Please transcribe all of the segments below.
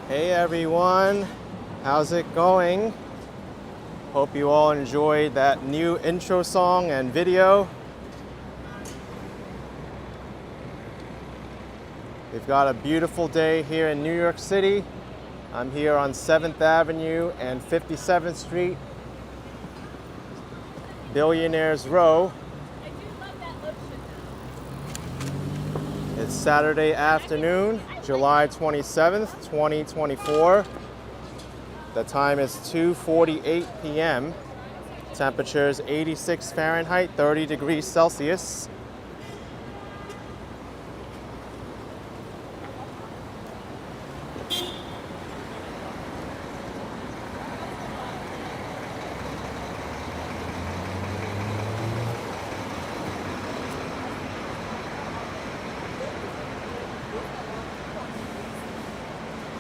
Hey everyone, how's it going? Hope you all enjoyed that new intro song and video. We've got a beautiful day here in New York City. I'm here on 7th Avenue and 57th Street, Billionaires Row. It's Saturday afternoon, July 27th, 2024. The time is 2:48 p.m. Temperature is 86 Fahrenheit, 30 degrees Celsius.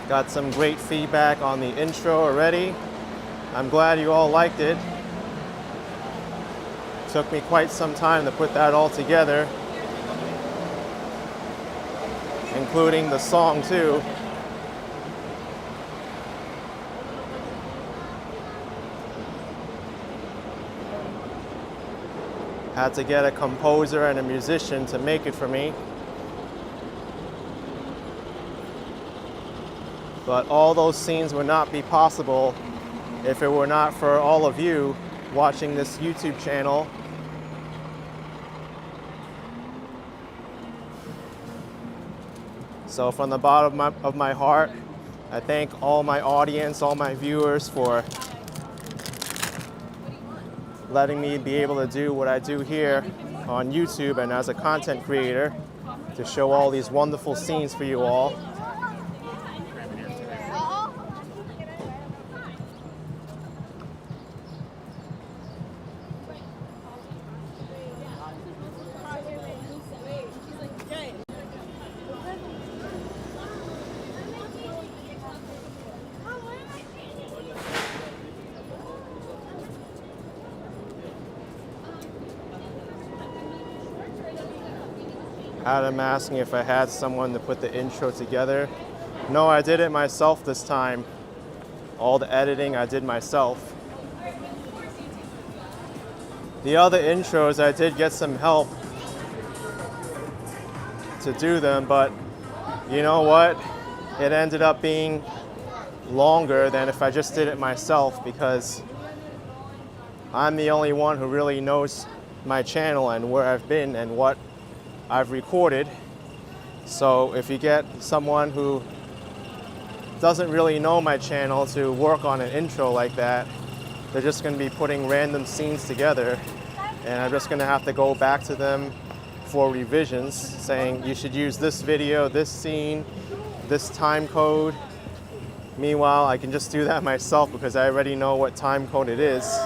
Got some great feedback on the intro already. I'm glad you all liked it. Took me quite some time to put that all together, including the song too. Had to get a composer and a musician to make it for me. But all those scenes would not be possible if it were not for all of you watching this YouTube channel. So from the bottom of my heart, I thank all my audience, all my viewers for letting me be able to do what I do here on YouTube and as a content creator to show all these wonderful scenes for you all. Adam asking if I had someone to put the intro together. No, I did it myself this time. All the editing I did myself. The other intros I did get some help to do them, but you know what? It ended up being longer than if I just did it myself because I'm the only one who really knows my channel and where I've been and what I've recorded. So if you get someone who doesn't really know my channel to work on an intro like that, they're just going to be putting random scenes together, and I'm just going to have to go back to them for revisions saying you should use this video, this scene, this time code. Meanwhile, I can just do that myself because I already know what time code it is.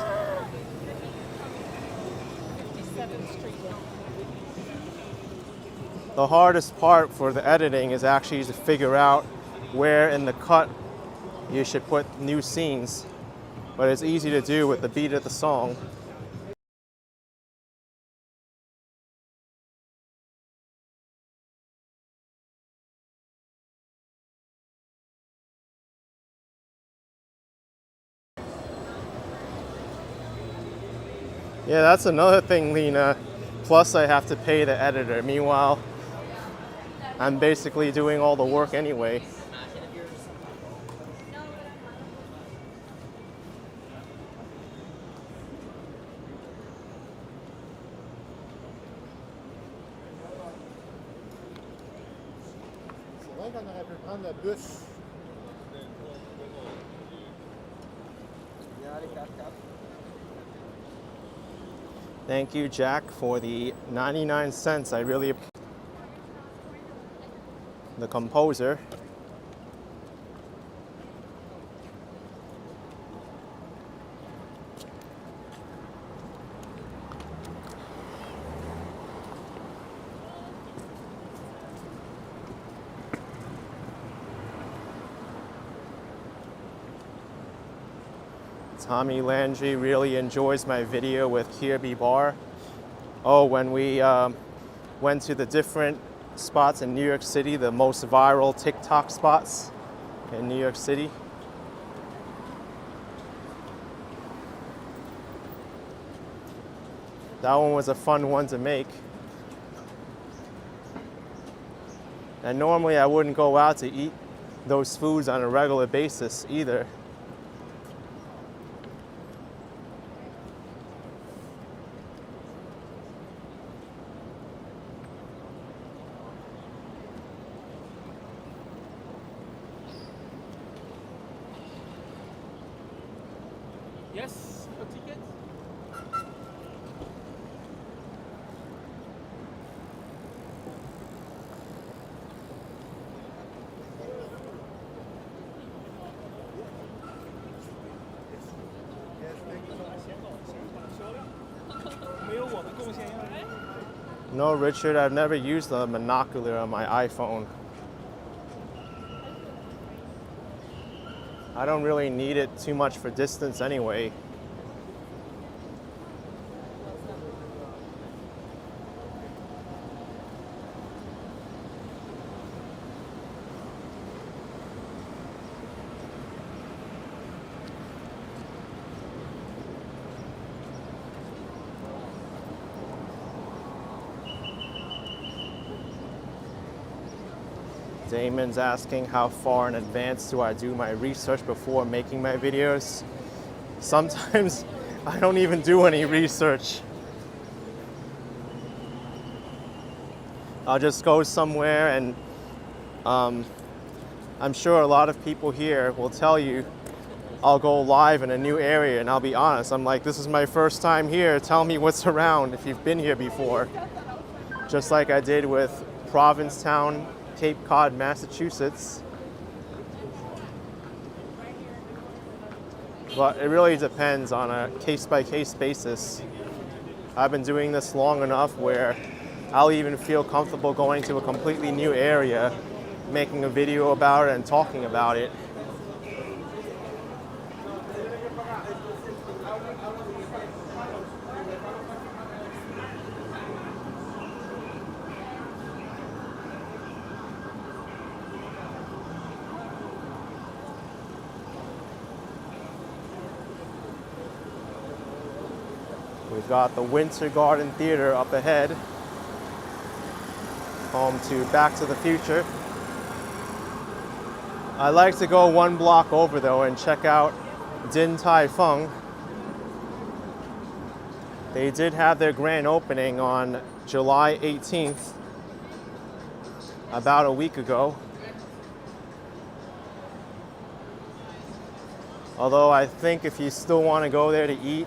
The hardest part for the editing is actually to figure out where in the cut you should put new scenes, but it's easy to do with the beat of the song. Yeah, that's another thing, Lena. Plus I have to pay the editor. Meanwhile, I'm basically doing all the work anyway. Thank you, Jack, for the 99 cents. I really appreciate the composer. Tommy Landry really enjoys my video with Kirby Bar. Oh, when we went to the different spots in New York City, the most viral TikTok spots. in New York City. That one was a fun one to make. And normally I wouldn't go out to eat those foods on a regular basis either. Yes, a ticket. No, Richard, I've never used the monocular on my iPhone. I don't really need it too much for distance anyway. Damon's asking how far in advance do I do my research before making my videos. Sometimes I don't even do any research. I'll just go somewhere and I'm sure a lot of people here will tell you I'll go live in a new area and I'll be honest, I'm like, this is my first time here, tell me what's around if you've been here before. Just like I did with Provincetown, Cape Cod, Massachusetts. But it really depends on a case-by-case basis. I've been doing this long enough where I'll even feel comfortable going to a completely new area, making a video about it and talking about it. We've got the Winter Garden Theater up ahead, home to Back to the Future. I like to go one block over though and check out Din Tai Fung. They did have their grand opening on July 18th, about a week ago. Although I think if you still want to go there to eat,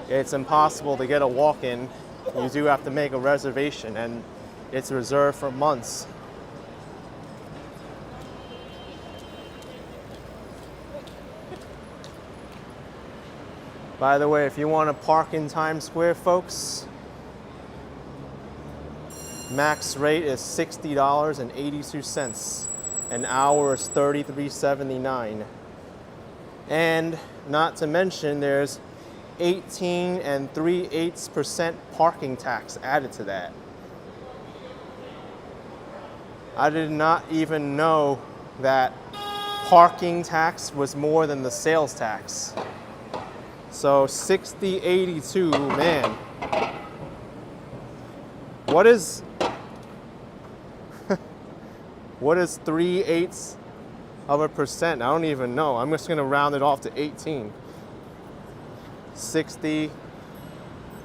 it's impossible to get a walk-in. You do have to make a reservation and it's reserved for months. By the way, if you want to park in Times Square, folks, max rate is $60.82. An hour is $33.79. And not to mention, there's 18 3/8% parking tax added to that. I did not even know that parking tax was more than the sales tax. So $60.82, man. What is 3/8%? I don't even know. I'm just gonna round it off to 18. 60,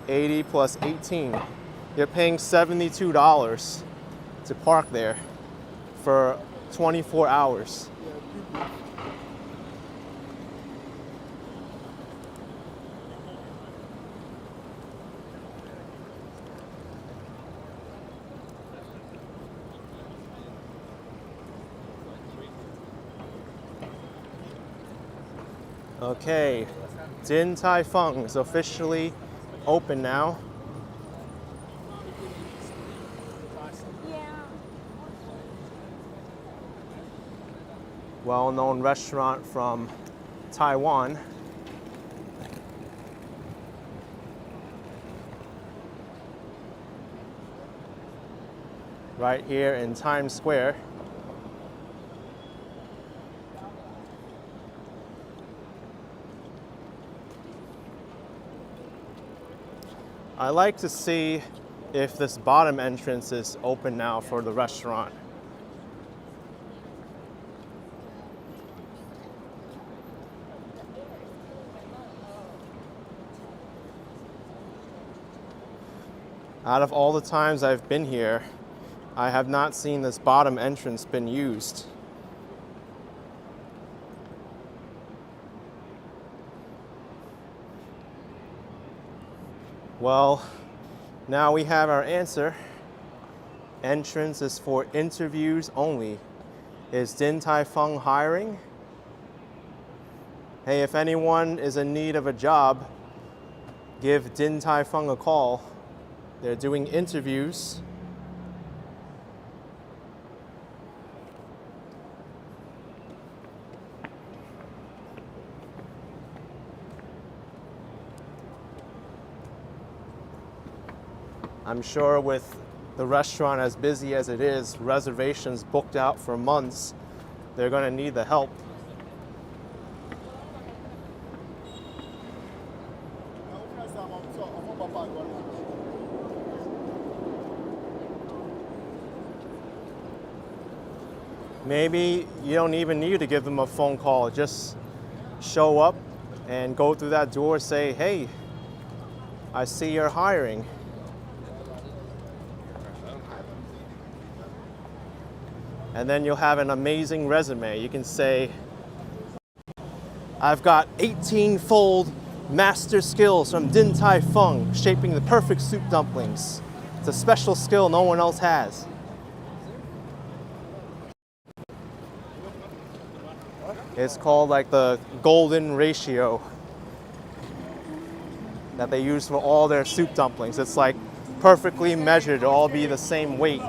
80 plus 18. You're paying $72 to park there for 24 hours. Okay, Din Tai Fung is officially open now. Well-known restaurant from Taiwan. Right here in Times Square. I like to see if this bottom entrance is open now for the restaurant. Out of all the times I've been here, I have not seen this bottom entrance been used. Well, now we have our answer. Entrance is for interviews only. Is Din Tai Fung hiring? Hey, if anyone is in need of a job, give Din Tai Fung a call. They're doing interviews. I'm sure with the restaurant as busy as it is, reservations booked out for months, they're going to need the help. Maybe you don't even need to give them a phone call. Just show up and go through that door, say, hey, I see you're hiring. And then you'll have an amazing resume. You can say, I've got 18-fold master skills from Din Tai Fung, shaping the perfect soup dumplings. It's a special skill no one else has. It's called like the golden ratio that they use for all their soup dumplings. It's like perfectly measured to all be the same weight.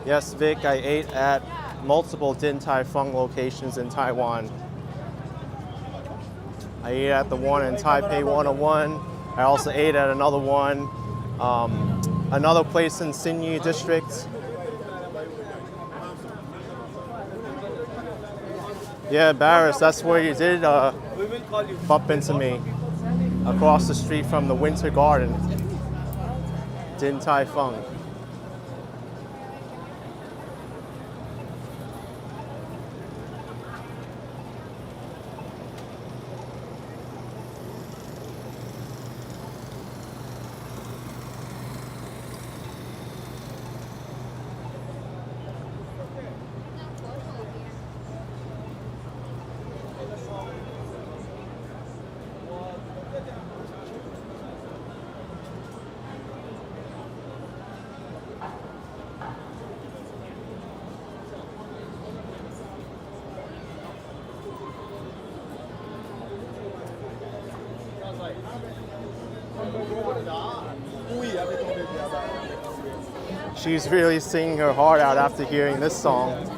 Yes, Vic, I ate at multiple Din Tai Fung locations in Taiwan. I ate at the one in Taipei 101. I also ate at another one, another place in Xinyi District. Yeah, Barris, that's where you did bump into me, across the street from the Winter Garden, Din Tai Fung. She's really singing her heart out after hearing this song.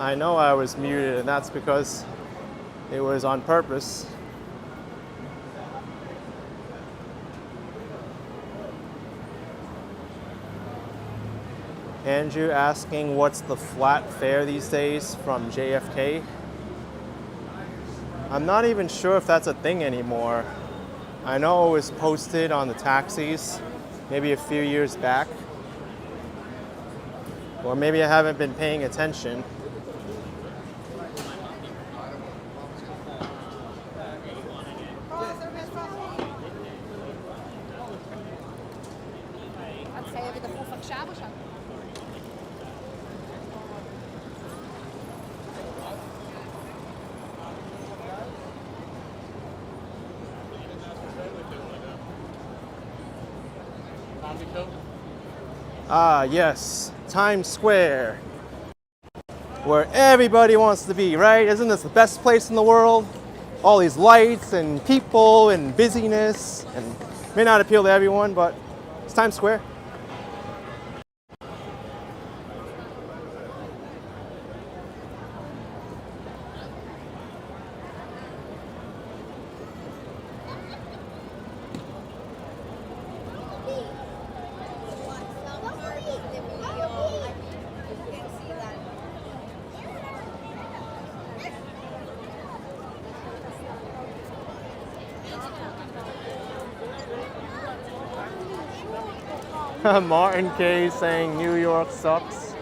I know I was muted, and that's because it was on purpose. Andrew asking what's the flat fare these days from JFK. I'm not even sure if that's a thing anymore. I know it was posted on the taxis maybe a few years back. Or maybe I haven't been paying attention. Ah, yes, Times Square, where everybody wants to be, right? Isn't this the best place in the world? All these lights and people and busyness, and may not appeal to everyone, but it's Times Square. Martin K saying New York sucks.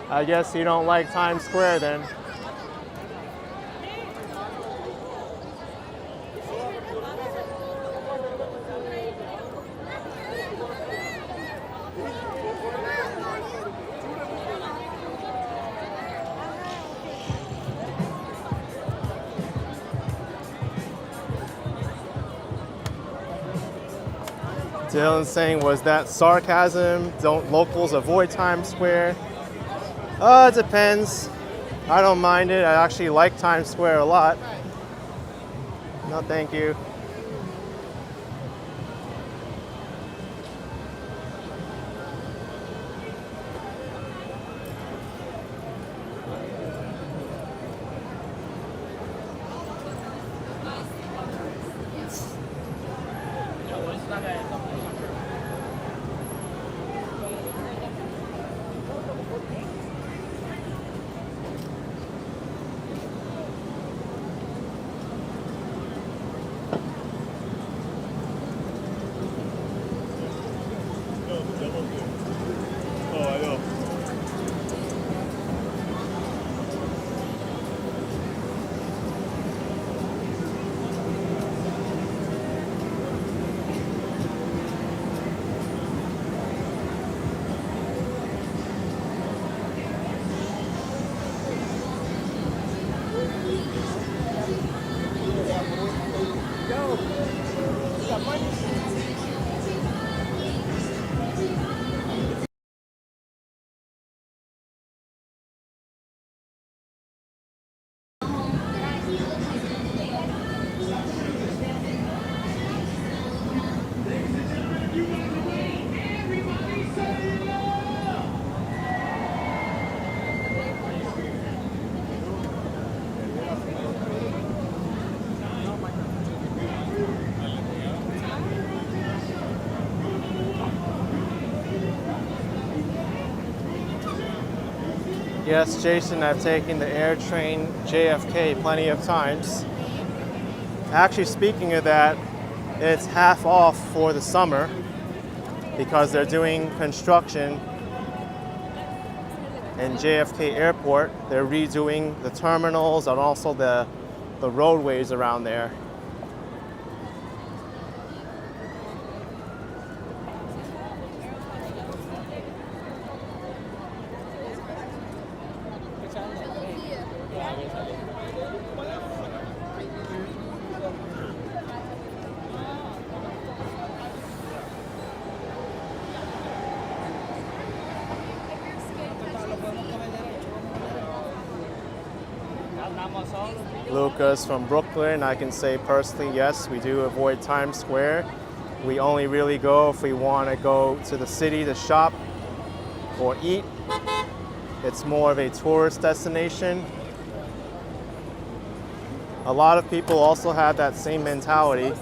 I guess you don't like Times Square then. Dylan saying, was that sarcasm? Don't locals avoid Times Square? It depends. I don't mind it. I actually like Times Square a lot. No, thank you. Yes, Jason, I've taken the air train JFK plenty of times. Actually, speaking of that, it's half off for the summer because they're doing construction in JFK Airport. They're redoing the terminals and also the roadways around there. Lucas from Brooklyn, I can say personally, yes, we do avoid Times Square. We only really go if we want to go to the city to shop or eat. it's more of a tourist destination. A lot of people also have that same mentality.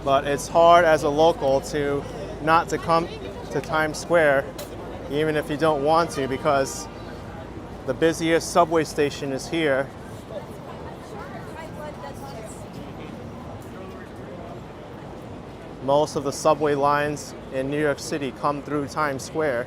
But it's hard as a local to not to come to Times Square, even if you don't want to, because the busiest subway station is here. Most of the subway lines in New York City come through Times Square.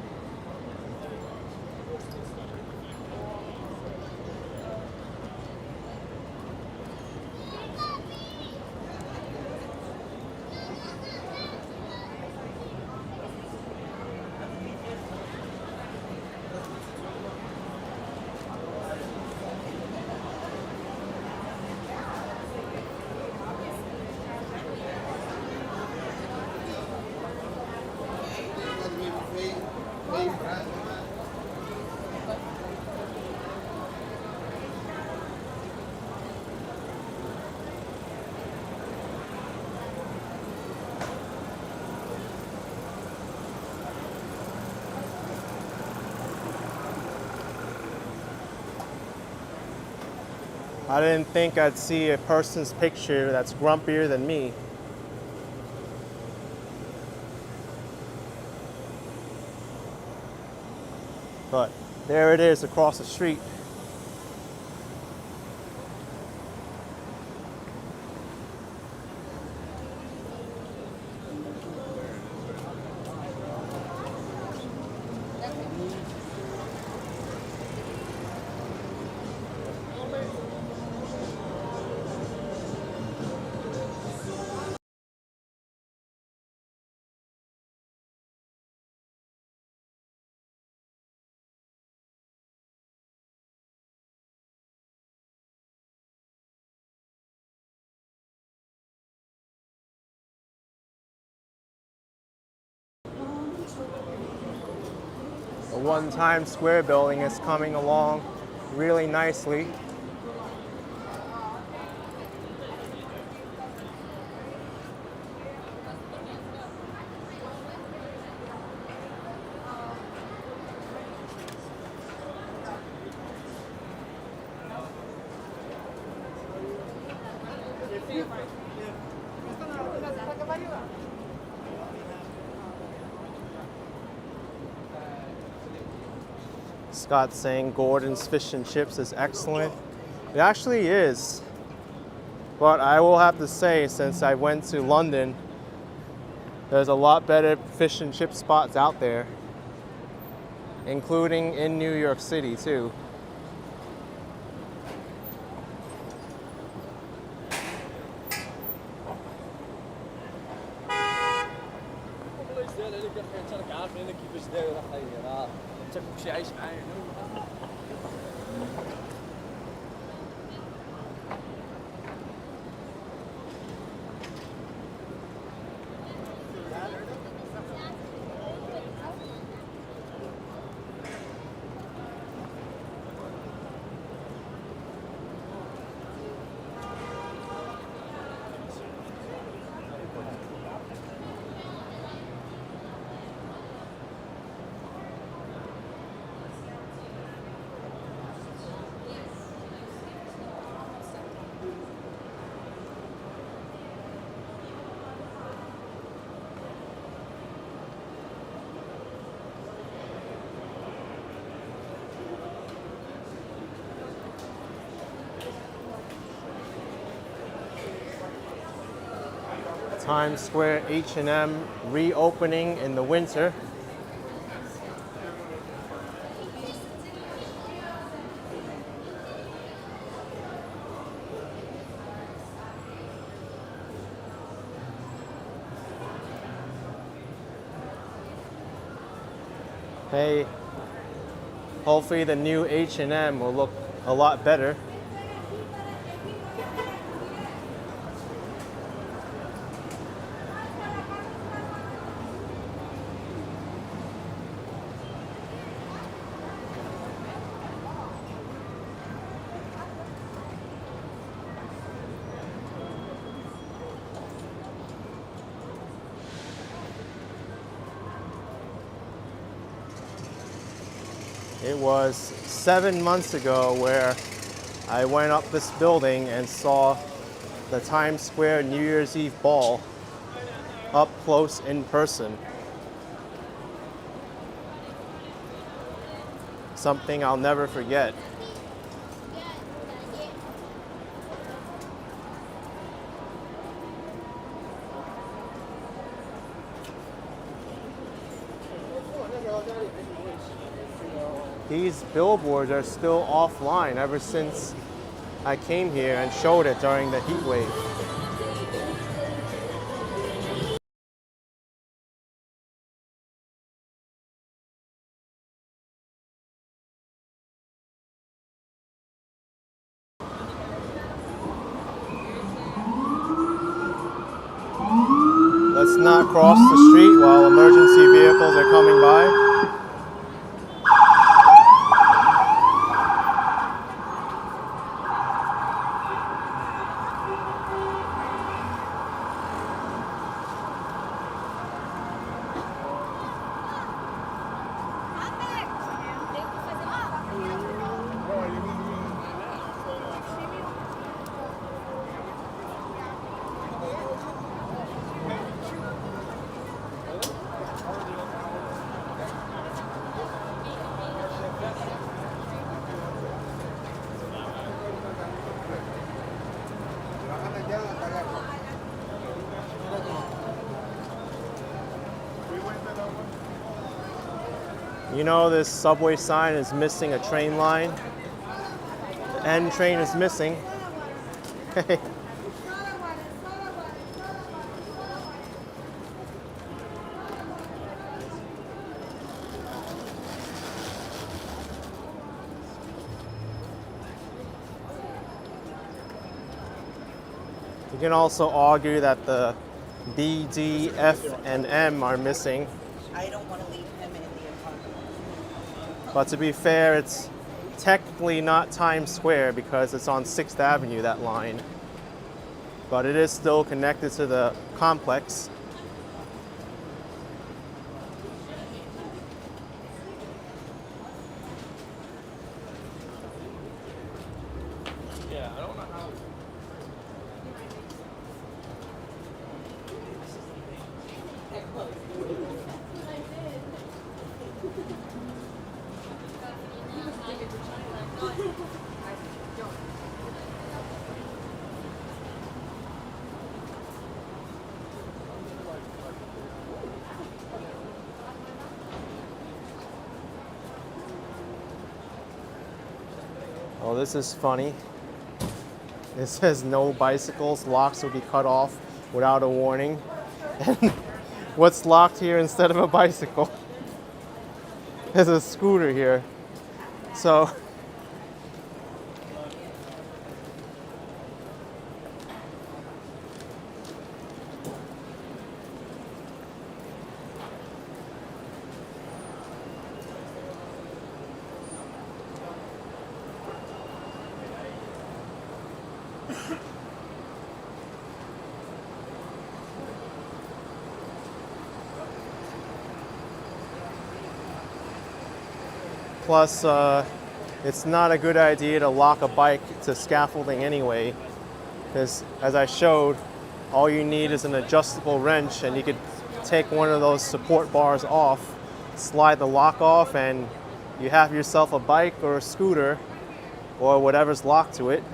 I didn't think I'd see a person's picture that's grumpier than me. But there it is across the street. The One Times Square building is coming along really nicely. Scott's saying Gordon's fish and chips is excellent. It actually is. But I will have to say, since I went to London, there's a lot better fish and chip spots out there, including in New York City too. Times Square H&M reopening in the winter. Hey, hopefully the new H&M will look a lot better. It was 7 months ago where I went up this building and saw the Times Square New Year's Eve ball up close in person. Something I'll never forget. These billboards are still offline ever since I came here and showed it during the heat wave. Let's not cross the street while emergency vehicles are coming by. You know, this subway sign is missing a train line. The N train is missing. You can also argue that the B, D, F, and M are missing. I don't want to leave him in the apartment. But to be fair, it's technically not Times Square because it's on 6th Avenue, that line. But it is still connected to the complex. Yeah, I don't know how. Oh, this is funny. It says no bicycles, locks will be cut off without a warning. And what's locked here instead of a bicycle? There's a scooter here. So plus, it's not a good idea to lock a bike to scaffolding anyway, because as I showed, all you need is an adjustable wrench and you could take one of those support bars off, slide the lock off, and you have yourself a bike or a scooter or whatever's locked to it.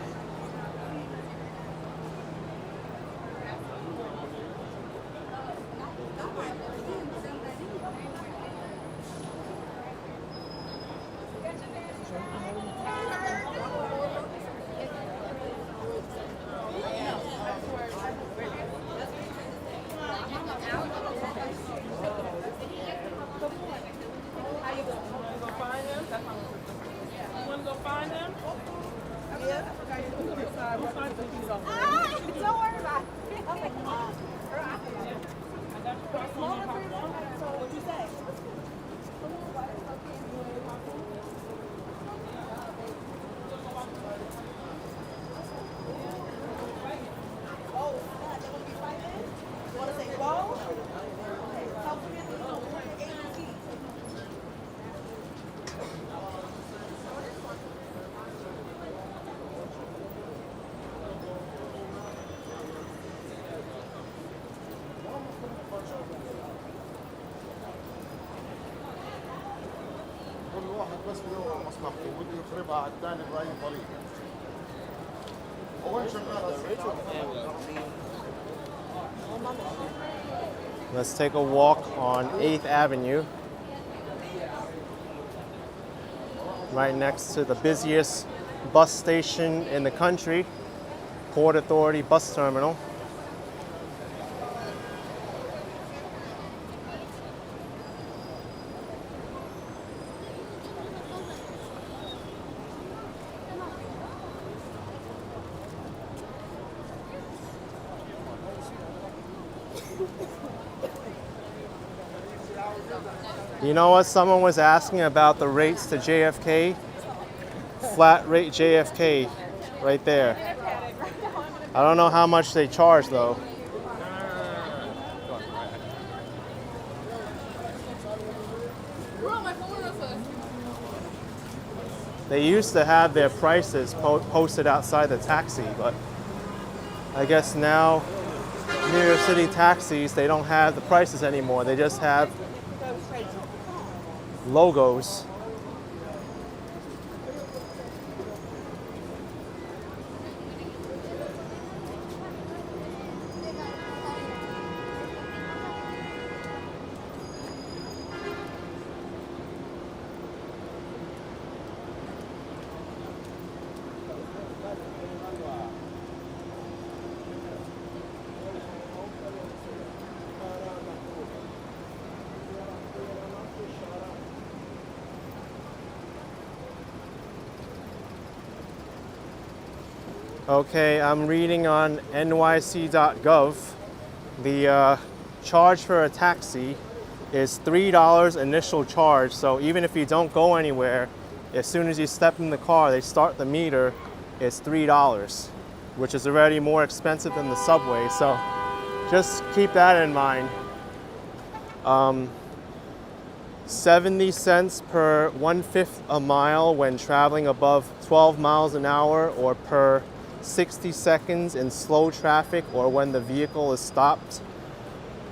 Don't worry about it. What'd you say? Oh, that would be right there. You want to say whoa? Okay. Tell me A, B, C. مخطوط يخربها على الثاني بأي طريقة. أول شغلة Let's take a walk on 8th Avenue, right next to the busiest bus station in the country, Port Authority Bus Terminal. You know what? Someone was asking about the rates to JFK. Flat rate JFK, right there. I don't know how much they charge though. They used to have their prices posted outside the taxi, but I guess now New York City taxis, they don't have the prices anymore. They just have logos. Okay, I'm reading on NYC.gov. The charge for a taxi is $3 initial charge. So even if you don't go anywhere, as soon as you step in the car, they start the meter. It's $3, which is already more expensive than the subway. So just keep that in mind. 70 cents per 1/5 a mile when traveling above 12 miles an hour, or per 60 seconds in slow traffic or when the vehicle is stopped,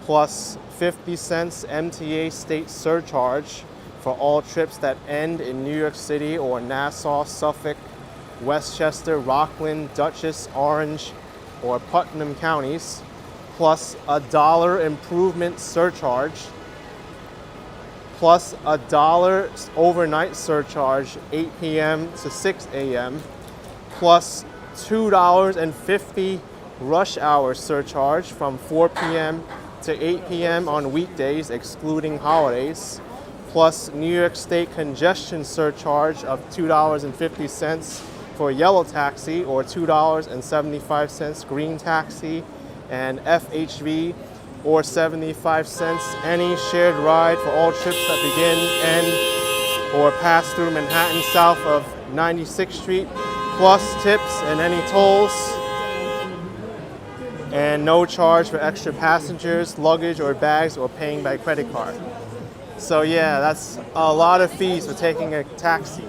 plus 50 cents MTA state surcharge for all trips that end in New York City or Nassau, Suffolk, Westchester, Rockland, Dutchess, Orange, or Putnam counties, plus $1 improvement surcharge, plus $1 overnight surcharge 8 p.m. to 6 a.m., plus $2.50 rush hour surcharge from 4 p.m. to 8 p.m. on weekdays, excluding holidays, plus New York State congestion surcharge of $2.50 for yellow taxi, or $2.75 green taxi, and FHV, or 75 cents any shared ride for all trips that begin, end, or pass through Manhattan south of 96th Street, plus tips and any tolls, and no charge for extra passengers, luggage, or bags, or paying by credit card. So yeah, that's a lot of fees for taking a taxi.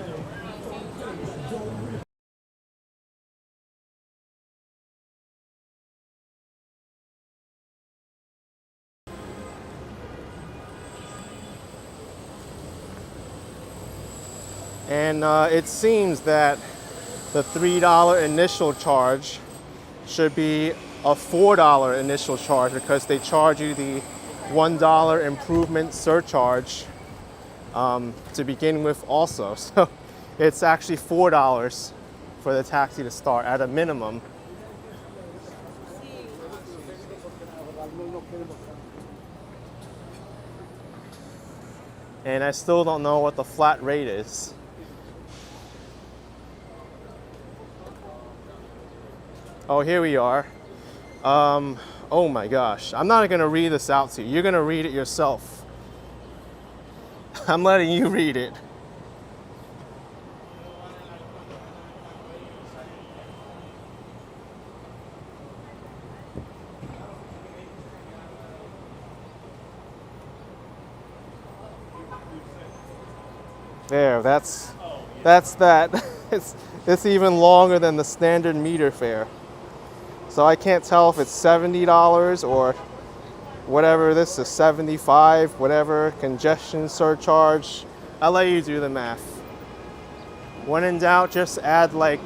And it seems that the $3 initial charge should be a $4 initial charge, because they charge you the $1 improvement surcharge to begin with also. So it's actually $4 for the taxi to start at a minimum. And I still don't know what the flat rate is. Oh, here we are. Oh my gosh. I'm not going to read this out to you. You're going to read it yourself. I'm letting you read it. There, that's that. It's even longer than the standard meter fare. So I can't tell if it's $70 or whatever this is, 75, whatever, congestion surcharge. I'll let you do the math. When in doubt, just add like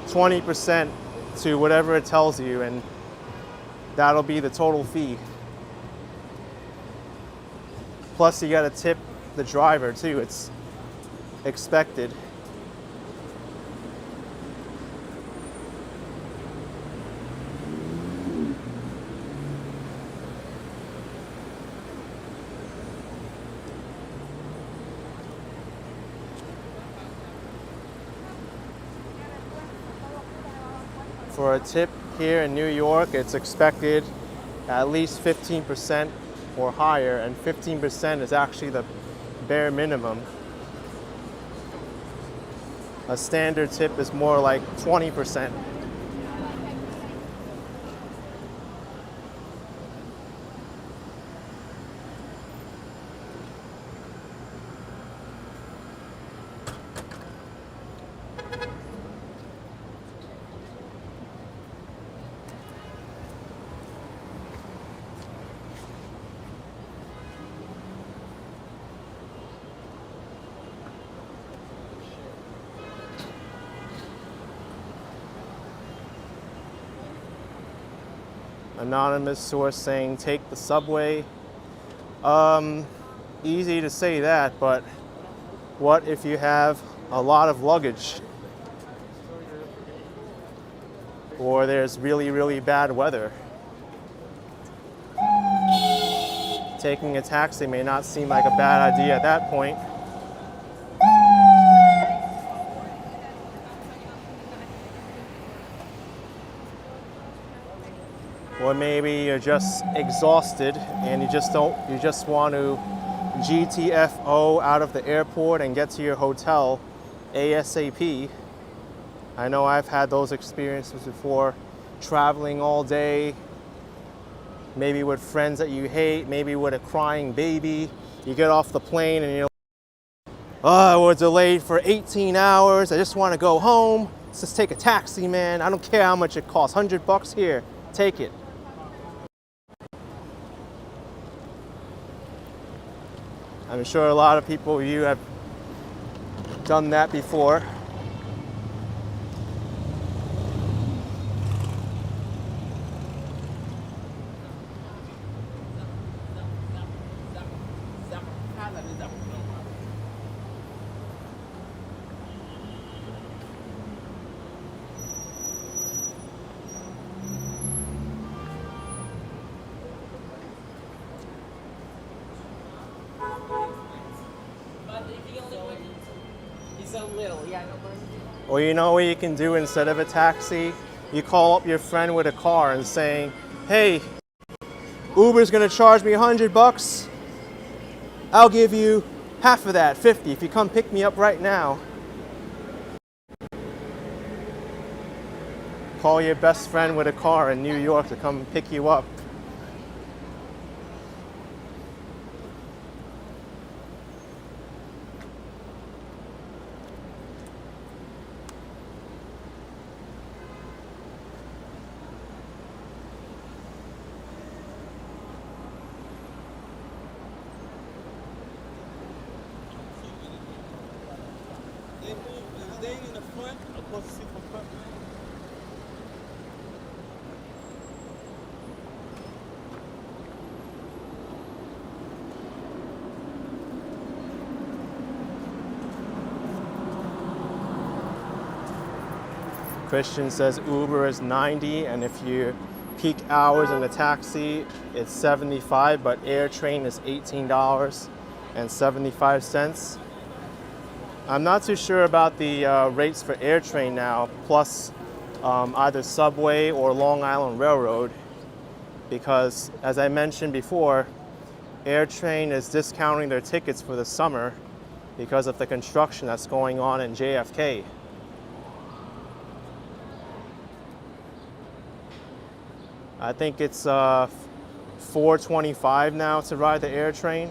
20% to whatever it tells you, and that'll be the total fee. Plus, you gotta tip the driver too. It's expected. For a tip here in New York, it's expected at least 15% or higher, and 15% is actually the bare minimum. A standard tip is more like 20%. Anonymous source saying take the subway. Easy to say that, but what if you have a lot of luggage? Or there's really, really bad weather? Taking a taxi may not seem like a bad idea at that point. Or maybe you're just exhausted and you just want to GTFO out of the airport and get to your hotel ASAP. I know I've had those experiences before, traveling all day, maybe with friends that you hate, maybe with a crying baby. You get off the plane and you're like, oh, we're delayed for 18 hours. I just want to go home. Let's just take a taxi, man. I don't care how much it costs. $100 here, take it. I'm sure a lot of people, you have done that before. Or you know what you can do instead of a taxi? You call up your friend with a car and saying, hey, Uber's gonna charge me $100. I'll give you half of that, 50, if you come pick me up right now. Call your best friend with a car in New York to come pick you up. Christian says Uber is 90, and if you peak hours in the taxi, it's 75, but AirTrain is $18.75. I'm not too sure about the rates for AirTrain now, plus either Subway or Long Island Railroad, because as I mentioned before, AirTrain is discounting their tickets for the summer because of the construction that's going on in JFK. I think it's $4.25 now to ride the AirTrain.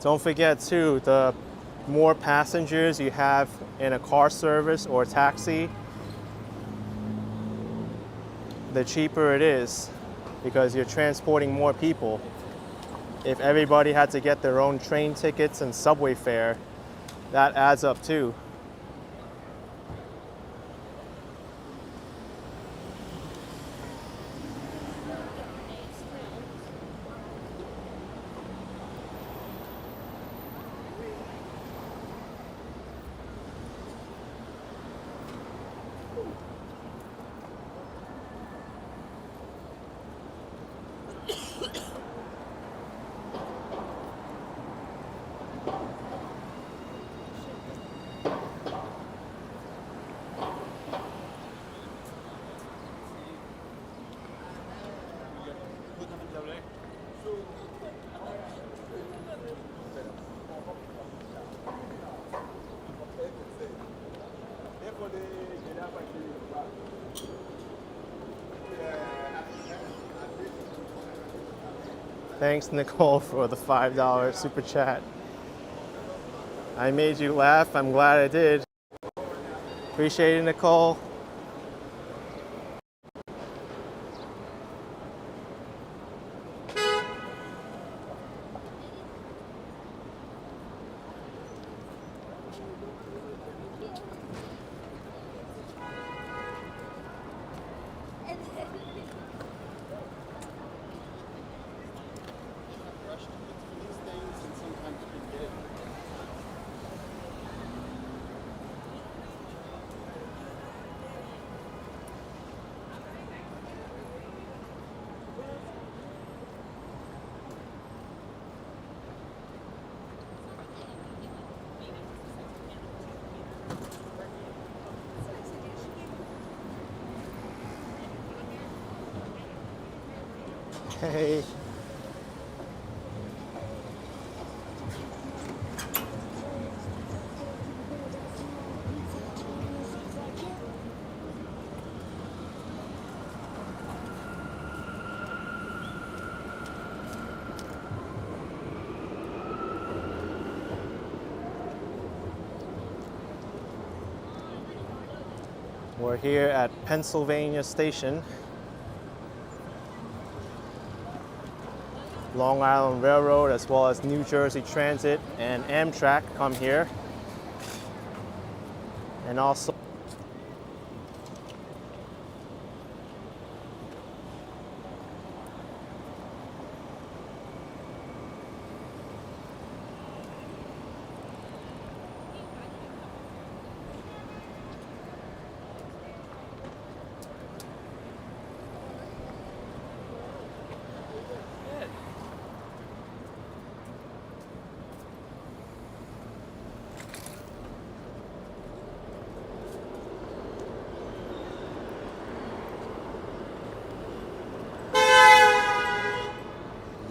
Don't forget too, the more passengers you have in a car service or taxi, the cheaper it is because you're transporting more people. if everybody had to get their own train tickets and subway fare, that adds up too. Thanks, Nicole, for the $5 super chat. I made you laugh. I'm glad I did. Appreciate it, Nicole. Hey. We're here at Pennsylvania Station. Long Island Railroad, as well as New Jersey Transit and Amtrak come here. And also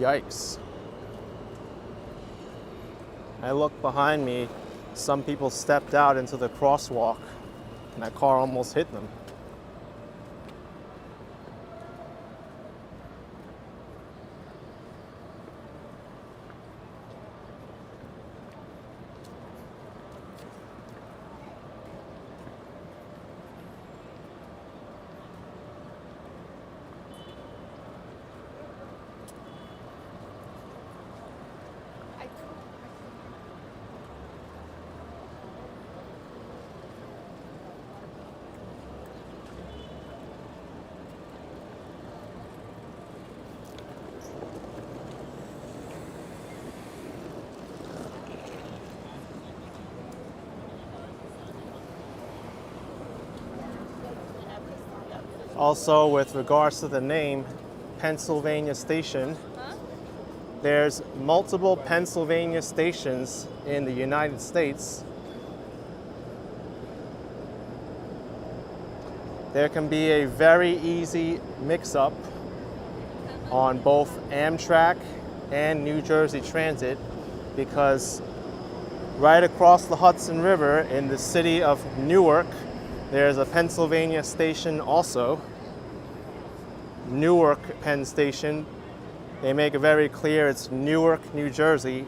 yikes. I look behind me, some people stepped out into the crosswalk and that car almost hit them. Also, with regards to the name, Pennsylvania Station, there's multiple Pennsylvania stations in the United States. There can be a very easy mix-up on both Amtrak and New Jersey Transit because right across the Hudson River in the city of Newark, there's a Pennsylvania station also. Newark Penn Station. They make it very clear it's Newark, New Jersey.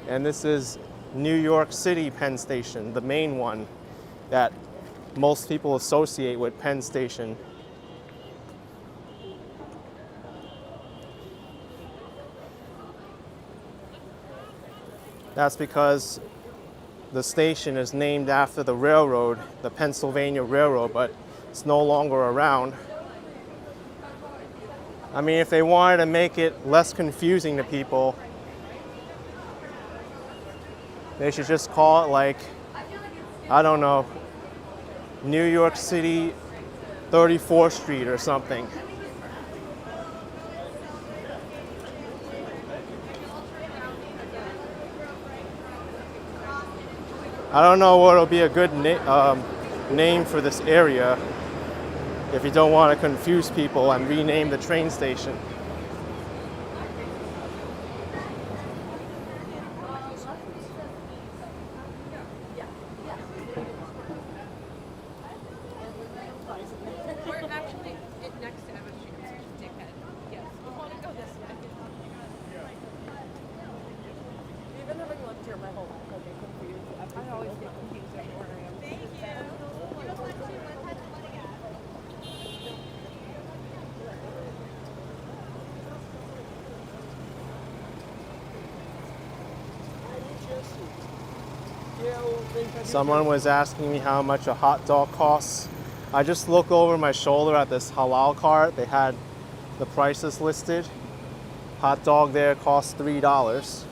And this is New York City Penn Station, the main one that most people associate with Penn Station. That's because the station is named after the railroad, the Pennsylvania Railroad, but it's no longer around. I mean, if they wanted to make it less confusing to people, they should just call it like, I don't know, New York City 34th Street or something. I don't know what will be a good name for this area if you don't want to confuse people and rename the train station. We're actually next to Emma Street, so you should take that. Yes. You want to go this way. Even having lived here my whole life, I get confused. I always get confused everywhere I am. Thank you. You don't want to one type of money at. Someone was asking me how much a hot dog costs. I just looked over my shoulder at this halal cart. They had the prices listed. Hot dog there costs $3.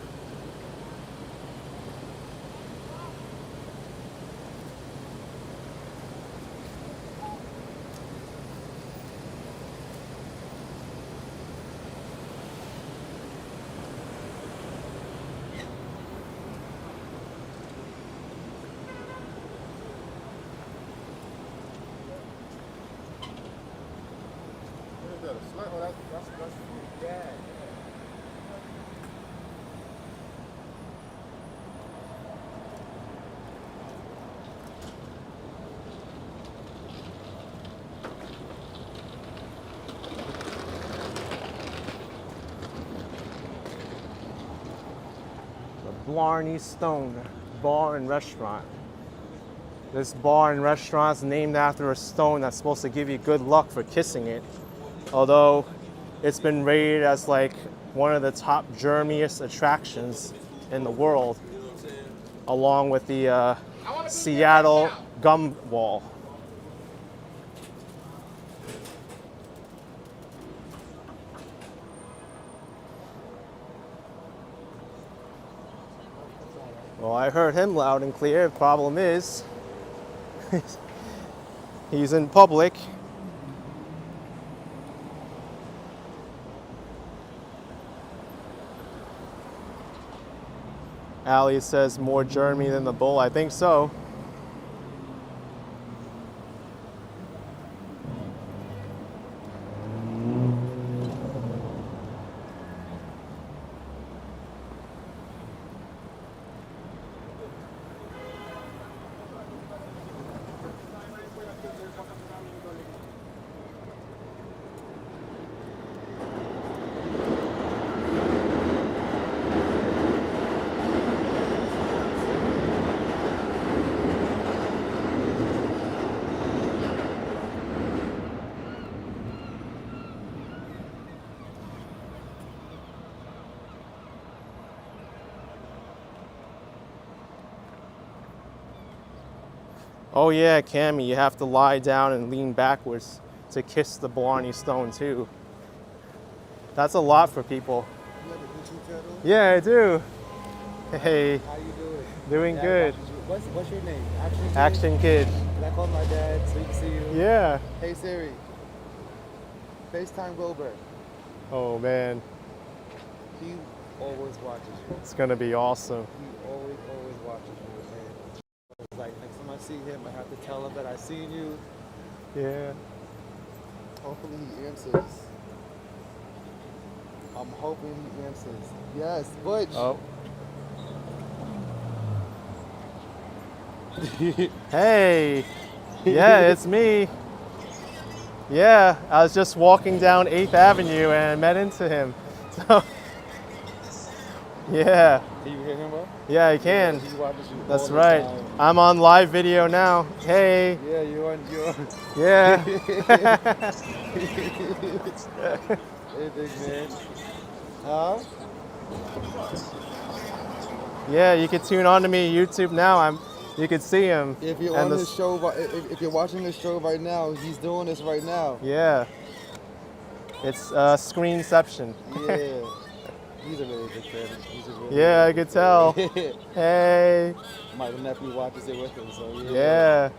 What is that? A slut? Oh, that's yeah. The Blarney Stone Bar and Restaurant. This bar and restaurant is named after a stone that's supposed to give you good luck for kissing it. Although it's been rated as like one of the top germiest attractions in the world, along with the Seattle Gum Wall. Well, I heard him loud and clear. The problem is, he's in public. Allie says more germy than the bull. I think so. Oh yeah, Cammy, you have to lie down and lean backwards to kiss the Blarney Stone too. That's a lot for people. You have a YouTube channel? Yeah, I do. Hey, How you doing? doing Yeah, good. What's your name? Action Kid? Action Kid. Can I call my dad so he can see you? Yeah. Hey Siri. FaceTime Goldberg. Oh man, He always watches you. it's gonna be awesome. He always watches you, man. It's like next time I see him, I have to tell him that I seen you. Yeah. Hopefully he answers. I'm hoping he answers. Yes, Butch. Oh. Hey. Yeah, it's me. Yeah, I was just walking down 8th Avenue and met into him. So, yeah. Can you hear him, bro? Yeah, I can. He watches you That's all the right. time. I'm on live video now. Hey. Yeah, you're on. Yeah. Hey, big man. Huh? Yeah, you can tune on to me YouTube now. You can see him. If you're and on this show, if you're watching this show right now, he's doing this right now. Yeah. It's Screenception. Yeah. He's a really good fan. He's a really, Yeah, I really could tell. good fan. Hey. My nephew watches it with him, so yeah. Yeah.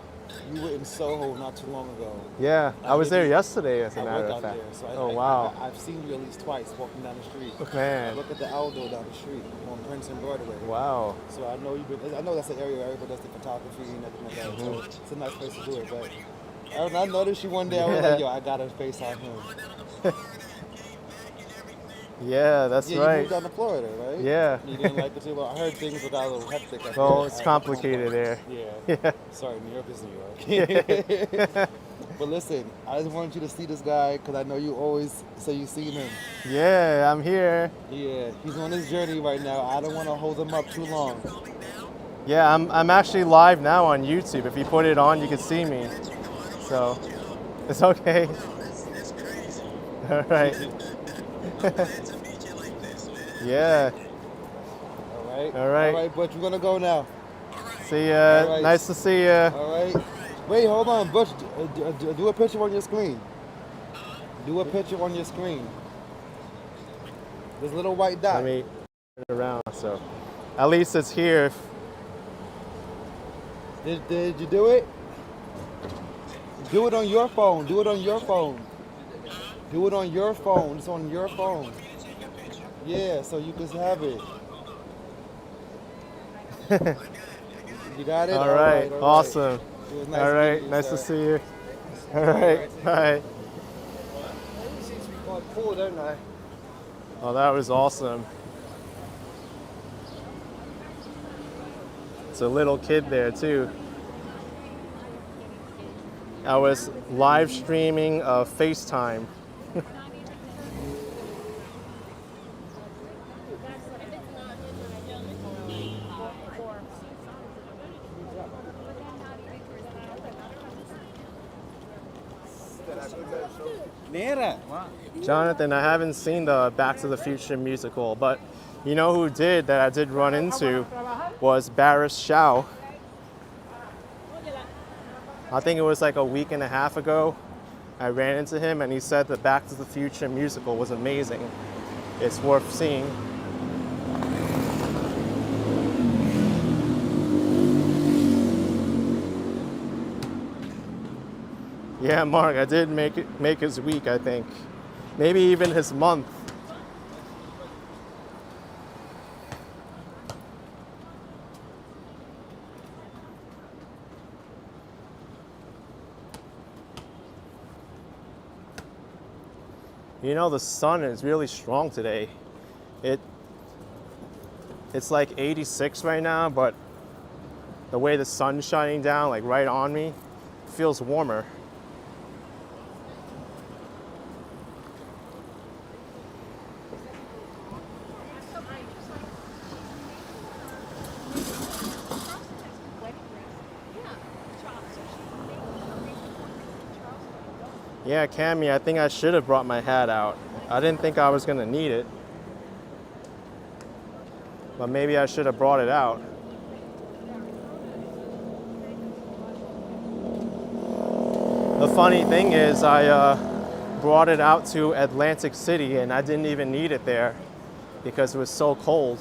You were in Soho not too long ago. Yeah. I was there yesterday, as a matter work of out fact. there, so Oh, wow. I've seen you at least twice walking down the street. Man. Look at the outdoor down the street on Prince and Broadway. Wow. So I know I know that's an area where everybody does the photography and everything like that. So it's a nice place to do it. But I noticed you one day. I was like, yo, I gotta FaceTime him. Yeah, that's Yeah, right. you moved down to Florida, right? Yeah. You didn't like it too well. I heard things got a little hectic. Well, it's complicated there. Yeah. Yeah. Sorry, New York is New York. But listen, I just wanted you to see this guy because I know you always say you've seen him. Yeah, I'm here. Yeah, he's on his journey right now. I don't want to hold him up too long. Yeah, I'm actually live now on YouTube. If you put it on, you can see me. So, it's okay. All right. Yeah. All right. All right. All right, Butch, we're gonna go now. See ya. All right. Nice to see ya. All right. Wait, hold on, Butch. Do a picture on your screen. Do a picture on your screen. There's a little white dot. Let me turn it around. So, at least it's here. Did you do it? Do it on your phone. Do it on your phone. Do it on your phone. It's on your phone. Yeah, so you can have it. You got it? All right. All right. Awesome. It was nice All right. meeting you, Nice sir. to see you. All right. Bye. They seem to be quite poor, don't they? Oh, that was awesome. It's a little kid there too. I was live streaming FaceTime. Jonathan, I haven't seen the Back to the Future musical, but you know who did that I did run into was Barris Shao. I think it was like a week and a half ago. I ran into him and he said the Back to the Future musical was amazing. It's worth seeing. Yeah, Mark, I did make his week, I think. Maybe even his month. You know, the sun is really strong today. It's like 86 right now, but the way the sun's shining down, like right on me, feels warmer. Yeah, Cammy, I think I should have brought my hat out. I didn't think I was gonna need it. But maybe I should have brought it out. The funny thing is I brought it out to Atlantic City and I didn't even need it there because it was so cold.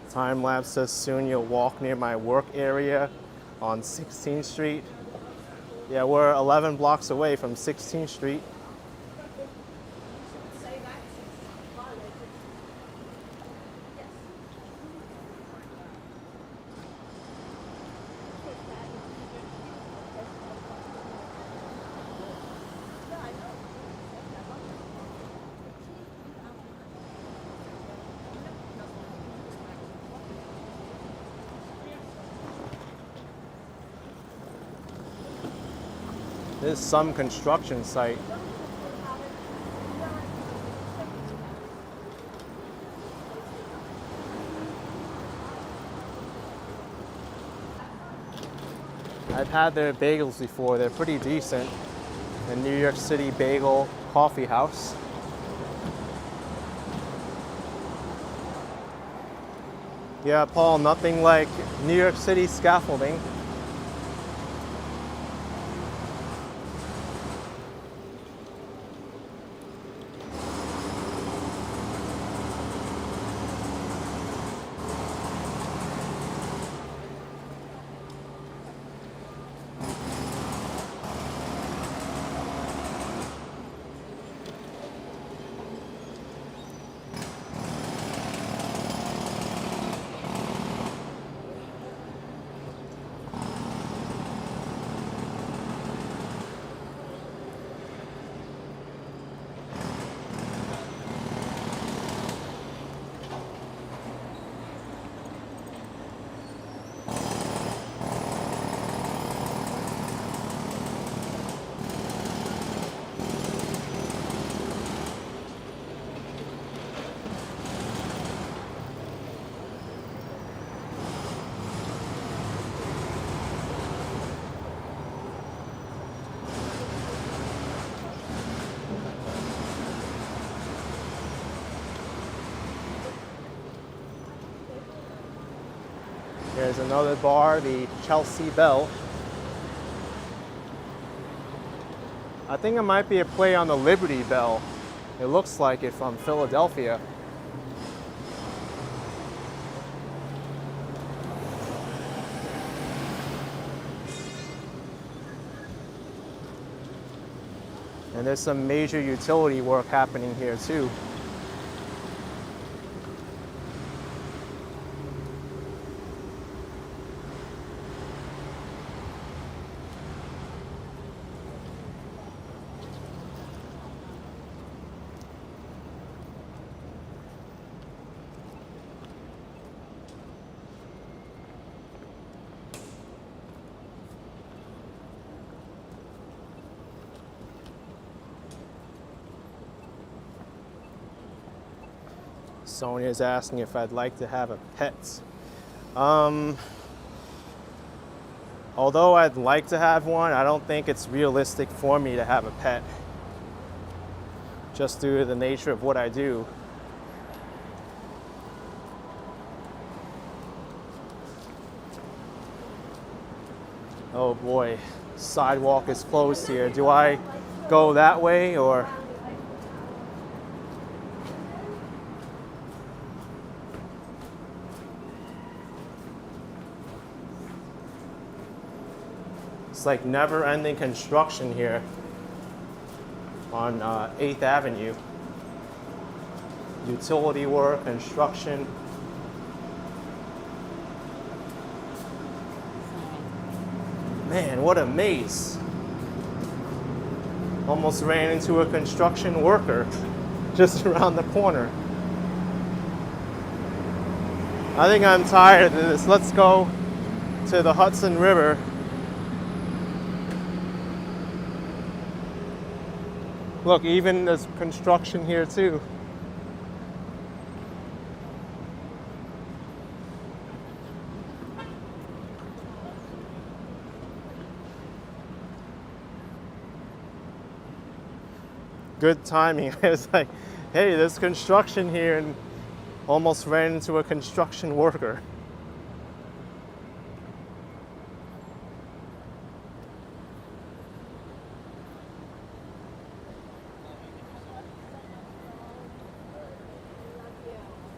Time lapse says soon you'll walk near my work area on 16th Street. Yeah, we're 11 blocks away from 16th Street. This is some construction site. I've had their bagels before. They're pretty decent. The New York City Bagel Coffee House. Yeah, Paul, nothing like New York City scaffolding. There's another bar, the Chelsea Bell. I think it might be a play on the Liberty Bell. It looks like it from Philadelphia. And there's some major utility work happening here too. Sonia's asking if I'd like to have a pet. Although I'd like to have one, I don't think it's realistic for me to have a pet. Just due to the nature of what I do. Oh boy, sidewalk is closed here. Do I go that way or? It's like never-ending construction here on 8th Avenue. Utility work, construction. Man, what a maze. Almost ran into a construction worker just around the corner. I think I'm tired of this. Let's go to the Hudson River. Look, even there's construction here too. Good timing. I was like, hey, there's construction here, and almost ran into a construction worker.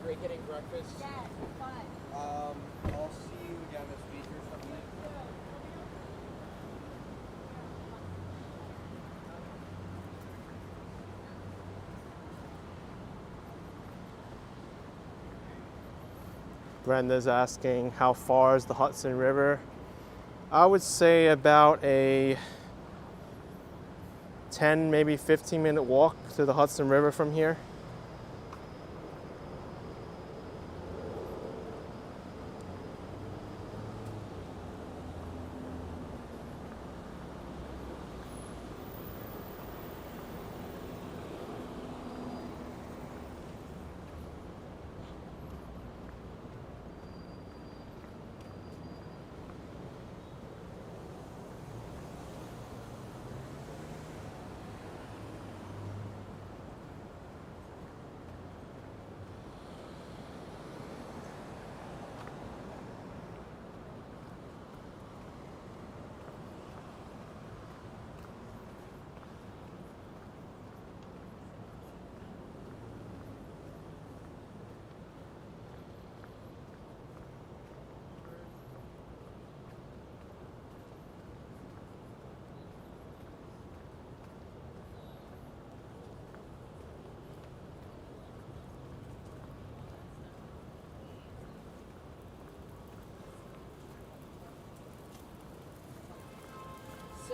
Great getting breakfast. Yes, fun. I'll see you down this beach or something. Brenda's asking how far is the Hudson River? I would say about a 10, maybe 15-minute walk to the Hudson River from here.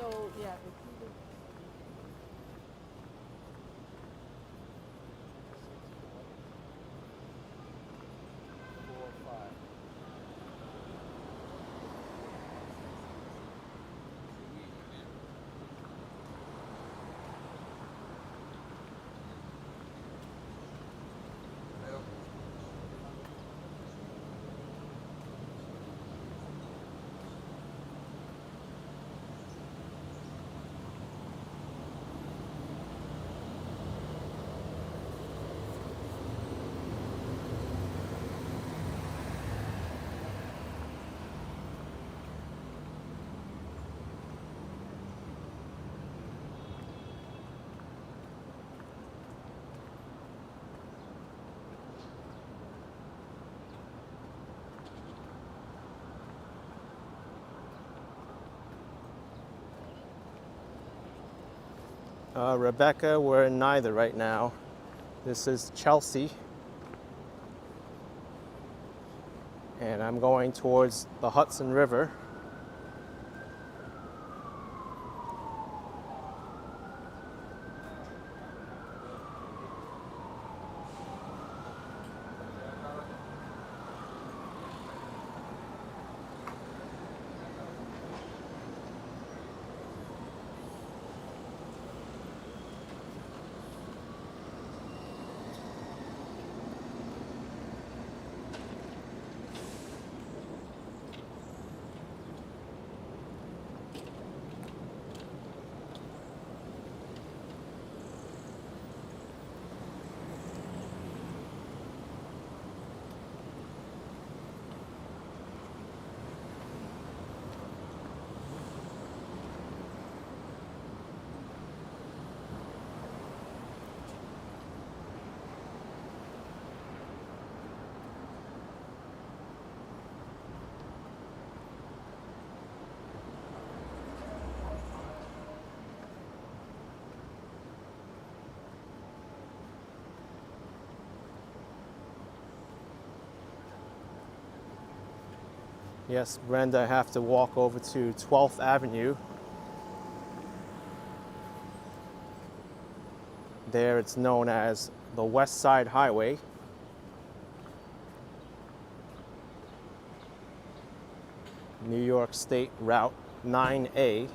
So yeah, if you would, 4, 5. Rebecca, we're in neither right now. This is Chelsea. And I'm going towards the Hudson River. Yes, Brenda, I have to walk over to 12th Avenue. There it's known as the West Side Highway. New York State Route 9A.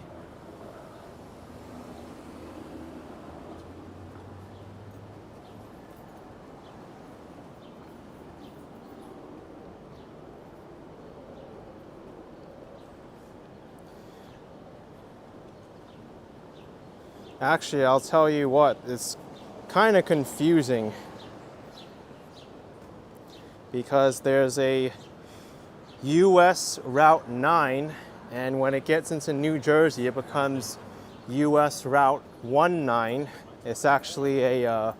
Actually, I'll tell you what, it's kind of confusing because there's a US Route 9, and when it gets into New Jersey, it becomes US Route 19. It's actually a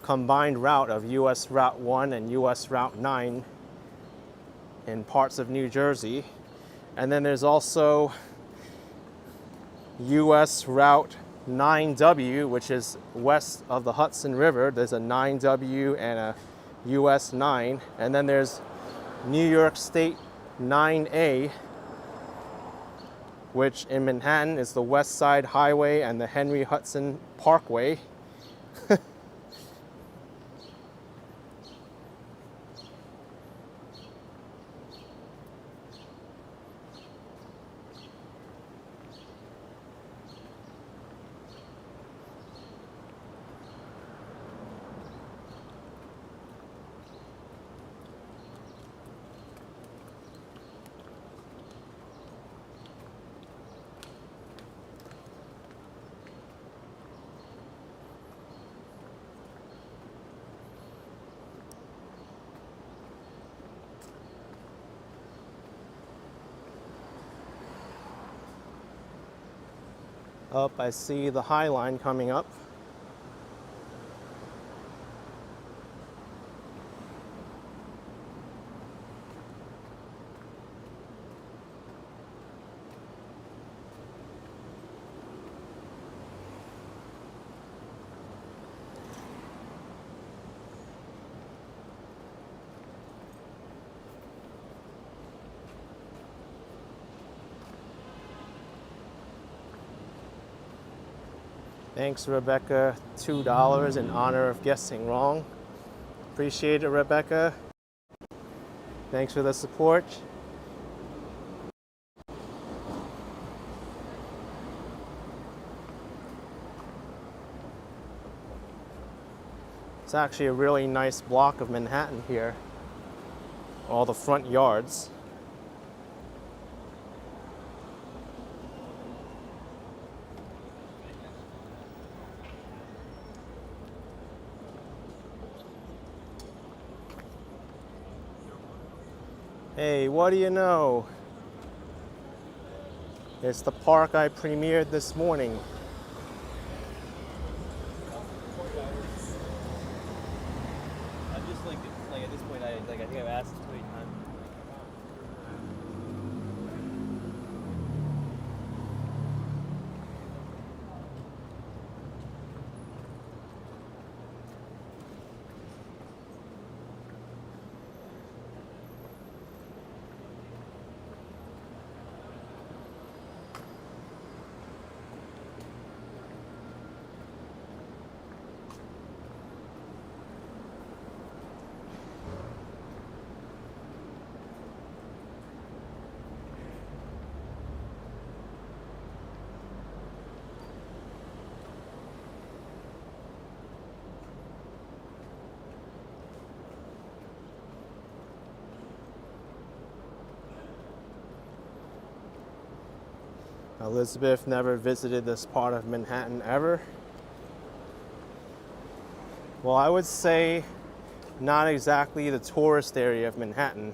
combined route of US Route 1 and US Route 9 in parts of New Jersey. And then there's also US Route 9W, which is west of the Hudson River. There's a 9W and a US 9. And then there's New York State 9A, which in Manhattan is the West Side Highway and the Henry Hudson Parkway. Up, I see the High Line coming up. Thanks, Rebecca. $2 in honor of guessing wrong. Appreciate it, Rebecca. Thanks for the support. It's actually a really nice block of Manhattan here. All the front yards. Hey, what do you know? It's the park I premiered this morning. I'm just like at this point, I think I've asked too many times. Elizabeth never visited this part of Manhattan ever. Well, I would say not exactly the tourist area of Manhattan.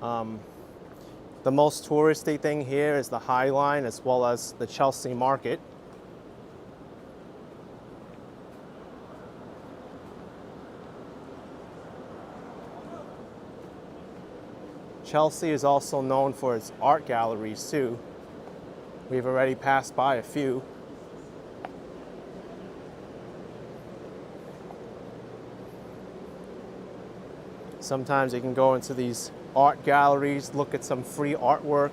The most touristy thing here is the High Line as well as the Chelsea Market. Chelsea is also known for its art galleries too. We've already passed by a few. Sometimes you can go into these art galleries, look at some free artwork,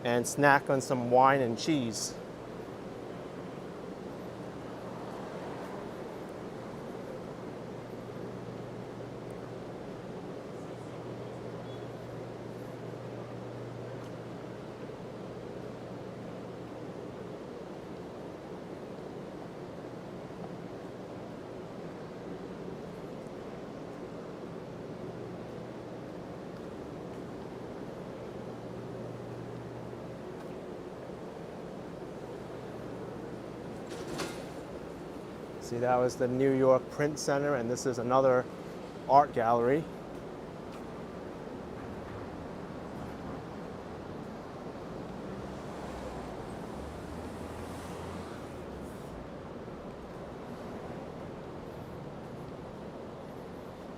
and snack on some wine and cheese. See, that was the New York Print Center, and this is another art gallery.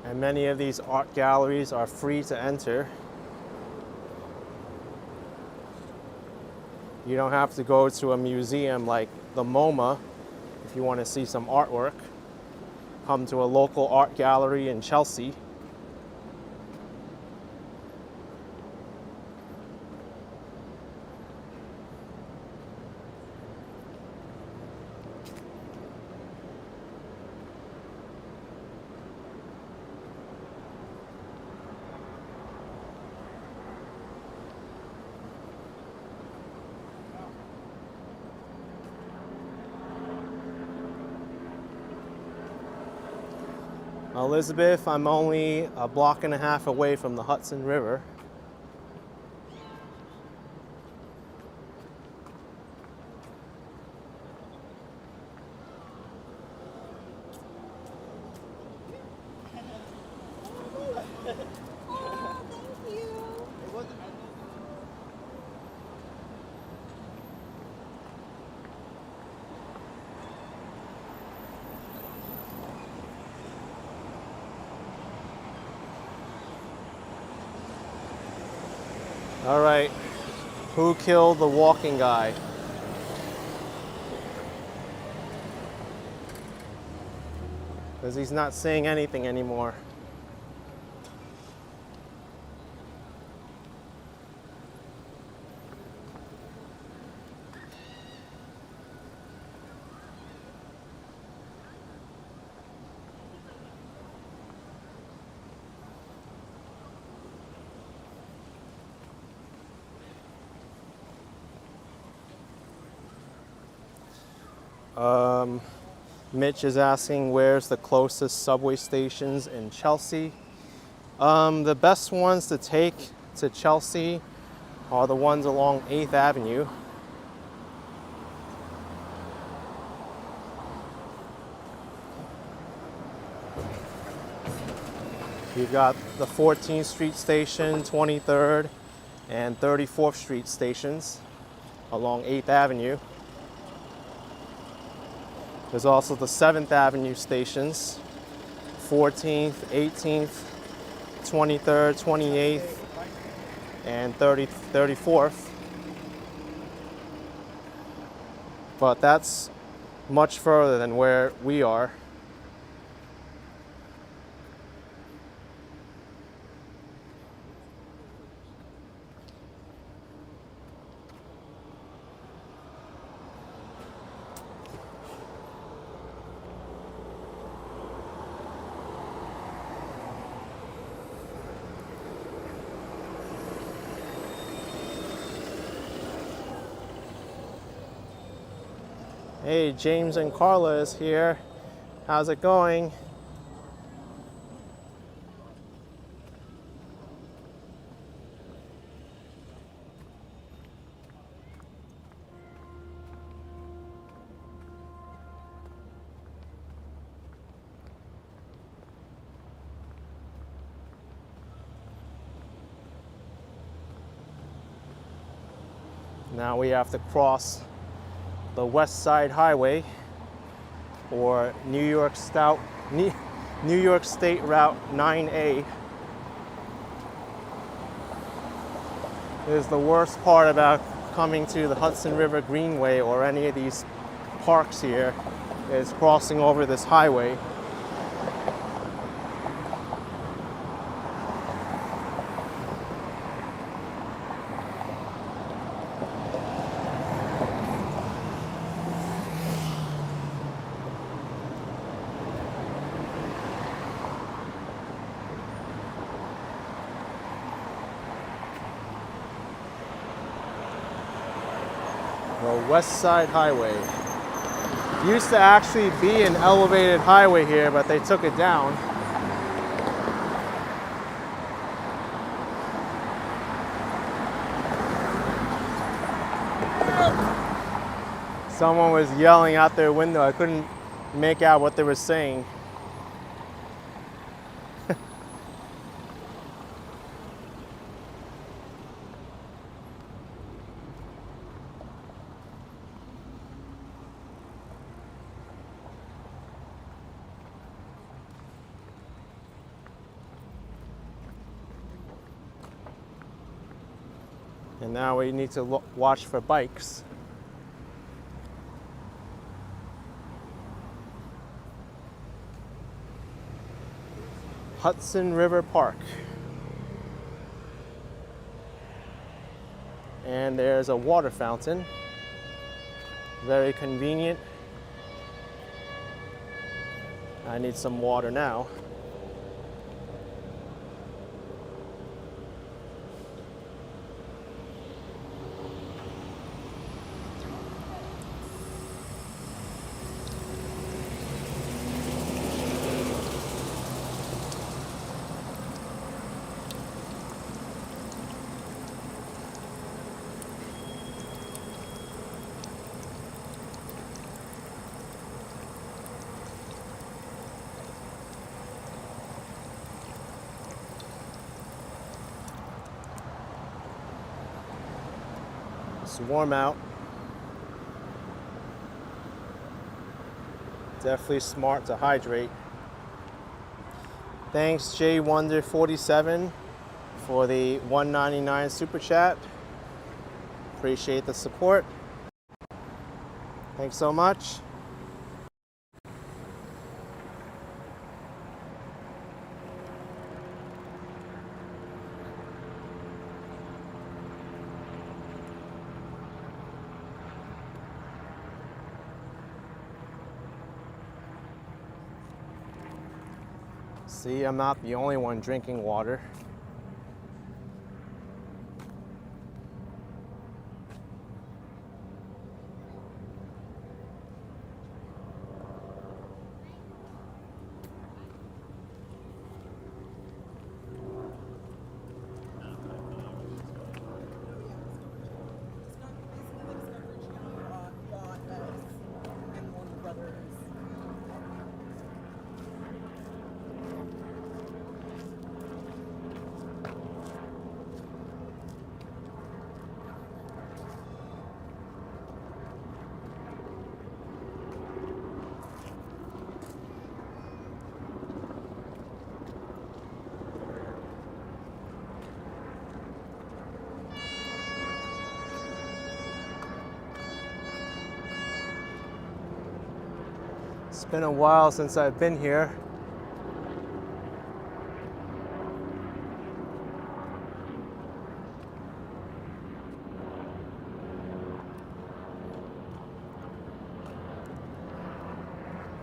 And many of these art galleries are free to enter. You don't have to go to a museum like the MoMA if you want to see some artwork. Come to a local art gallery in Chelsea. Elizabeth, I'm only a block and a half away from the Hudson River. All right, who killed the walking guy? Because he's not saying anything anymore. Mitch is asking where's the closest subway stations in Chelsea. The best ones to take to Chelsea are the ones along 8th Avenue. You've got the 14th Street station, 23rd, and 34th Street stations along 8th Avenue. There's also the 7th Avenue stations, 14th, 18th, 23rd, 28th, and 34th. But that's much further than where we are. Hey, James and Carla is here. How's it going? Now we have to cross the West Side Highway, or New York State Route 9A. Is the worst part about coming to the Hudson River Greenway or any of these parks here is crossing over this highway. The West Side Highway. Used to actually be an elevated highway here, but they took it down. Someone was yelling out their window. I couldn't make out what they were saying. And now we need to watch for bikes. Hudson River Park. And there's a water fountain. Very convenient. I need some water now. It's warm out. Definitely smart to hydrate. Thanks JWonder47 for the $1.99 super chat. Appreciate the support. Thanks so much. See, I'm not the only one drinking water. It's been a while since I've been here.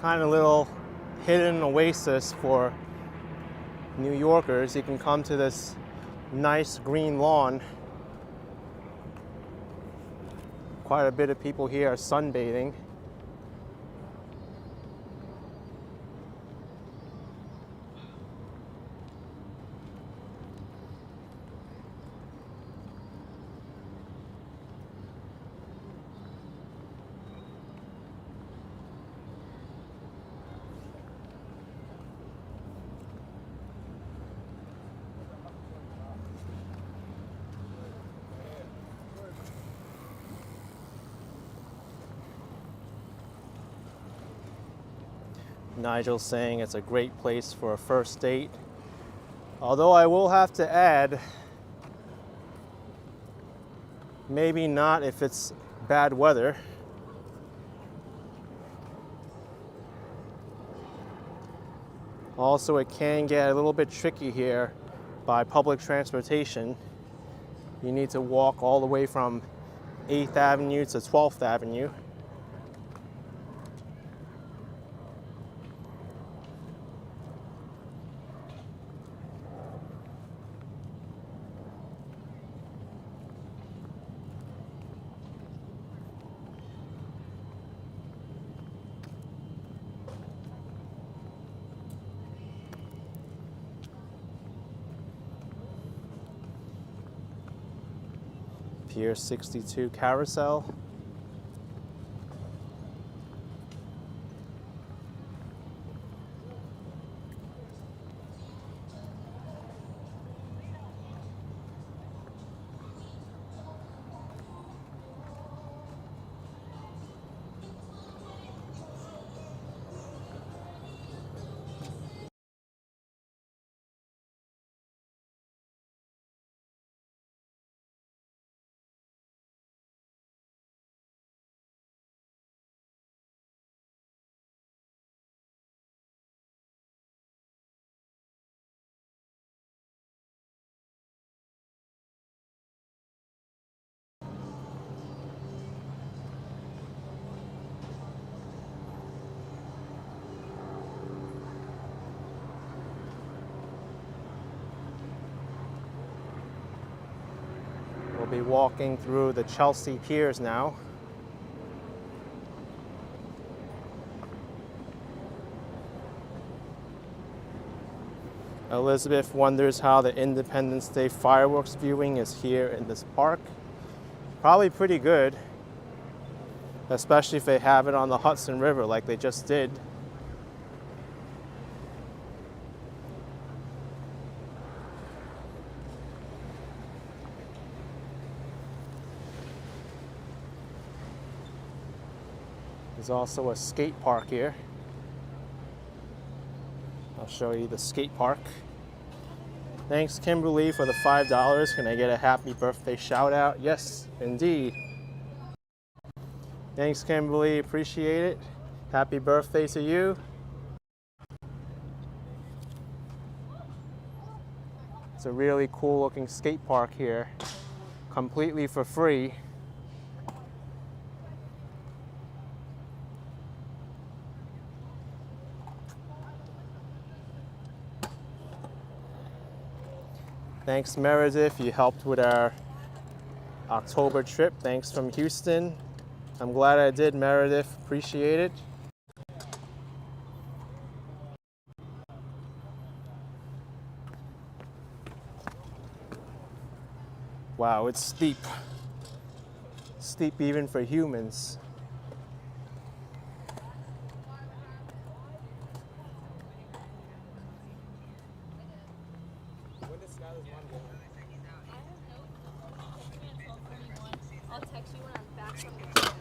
Kind of little hidden oasis for New Yorkers. You can come to this nice green lawn. Quite a bit of people here are sunbathing. Nigel's saying it's a great place for a first date. Although I will have to add, maybe not if it's bad weather. Also, it can get a little bit tricky here by public transportation. You need to walk all the way from 8th Avenue to 12th Avenue. Pier 62 carousel. We'll be walking through the Chelsea piers now. Elizabeth wonders how the Independence Day fireworks viewing is here in this park. Probably pretty good, especially if they have it on the Hudson River like they just did. There's also a skate park here. I'll show you the skate park. Thanks, Kimberly, for the $5. Can I get a happy birthday shout out? Yes, indeed. Thanks, Kimberly. Appreciate it. Happy birthday to you. It's a really cool looking skate park here, completely for free. Thanks, Meredith. You helped with our October trip. Thanks from Houston. I'm glad I did, Meredith. Appreciate it. Wow, it's steep. Steep even for humans. I'll text you when I'm back from the gym.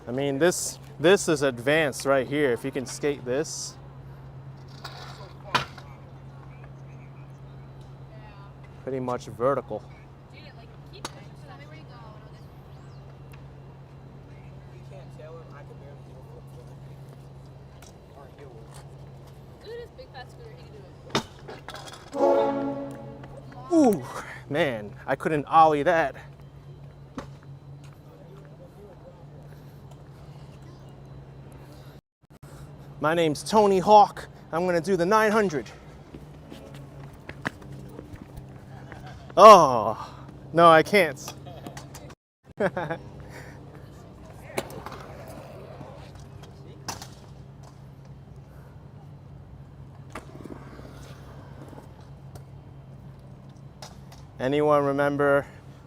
I mean, this is advanced right here. If you can skate this. Pretty much vertical. Ooh, man, I couldn't ollie that. My name's Tony Hawk. I'm gonna do the 900. Oh, no, I can't. Anyone remember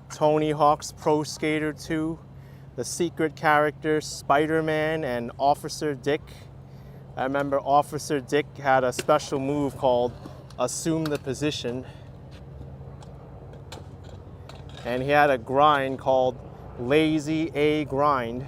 Tony Hawk's Pro Skater 2? The secret characters Spider-Man and Officer Dick? I remember Officer Dick had a special move called Assume the Position. And he had a grind called Lazy A Grind.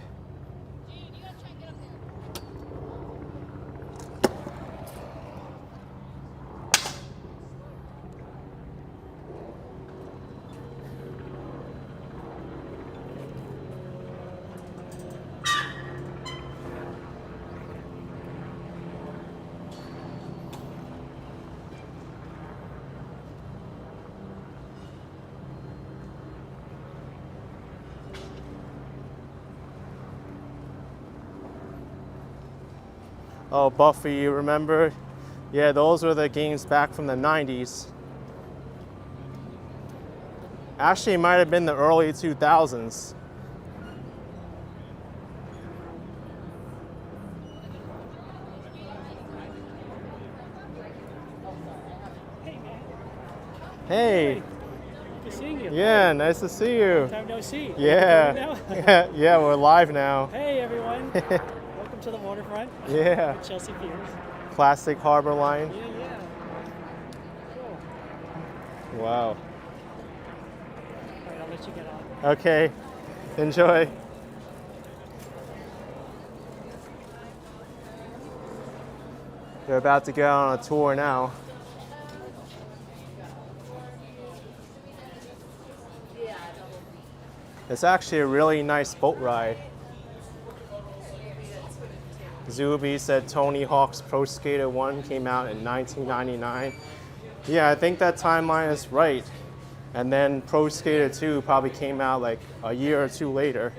Oh, Buffy, you remember? Yeah, those were the games back from the 90s. Actually, it might have been the early 2000s. Hey. Good seeing you. Yeah, nice to see you. Time no see. Yeah. Yeah, we're live now. Hey everyone. Welcome to the waterfront. Yeah. At Chelsea Piers. Classic harbor line. Yeah. Cool. Wow. All right, I'll let you get on. Okay. Enjoy. They're about to get on a tour now. It's actually a really nice boat ride. Zuby said Tony Hawk's Pro Skater 1 came out in 1999. Yeah, I think that timeline is right. And then Pro Skater 2 probably came out like a year or two later.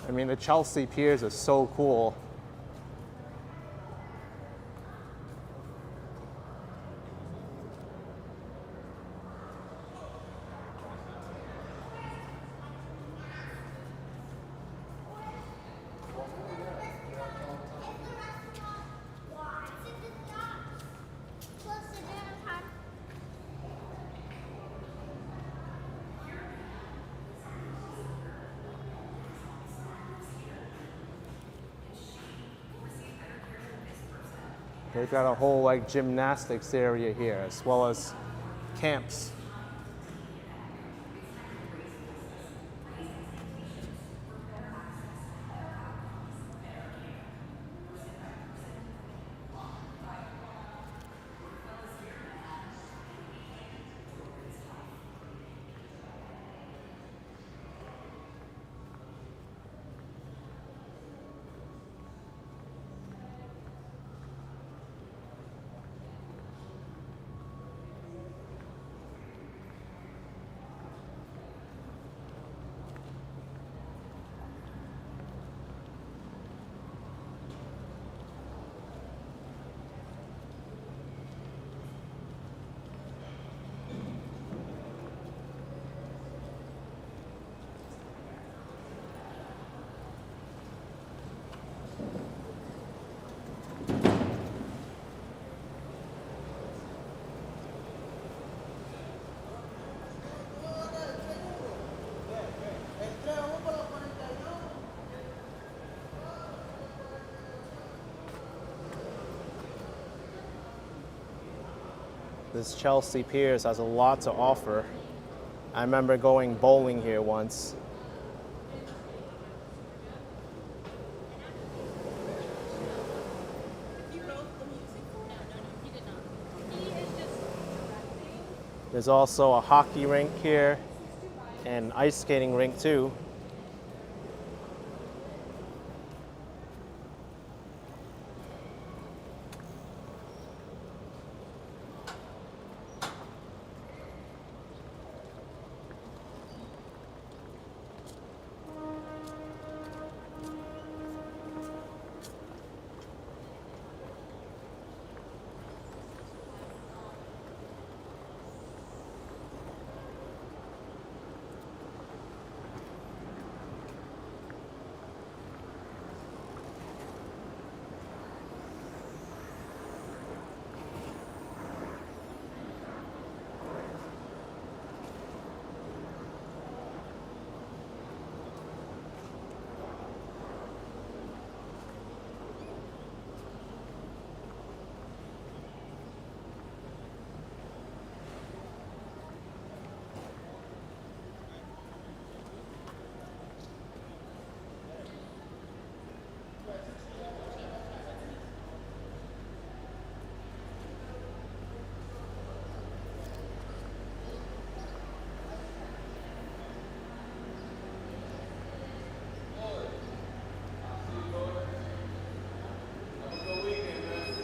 I mean, the Chelsea Piers are so cool. They've got a whole like gymnastics area here, as well as camps. This Chelsea Piers has a lot to offer. I remember going bowling here once. There's also a hockey rink here and ice skating rink too.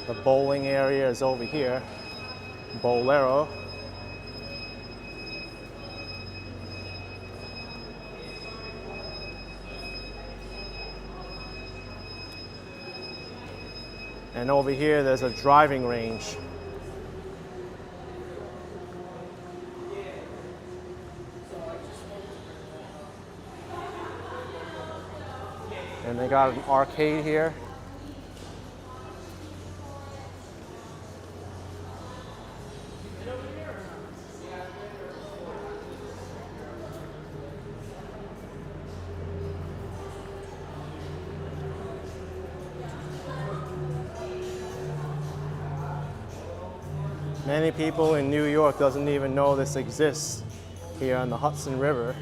The bowling area is over here, Bolero. And over here, there's a driving range. And they got an arcade here. Many people in New York doesn't even know this exists here on the Hudson River.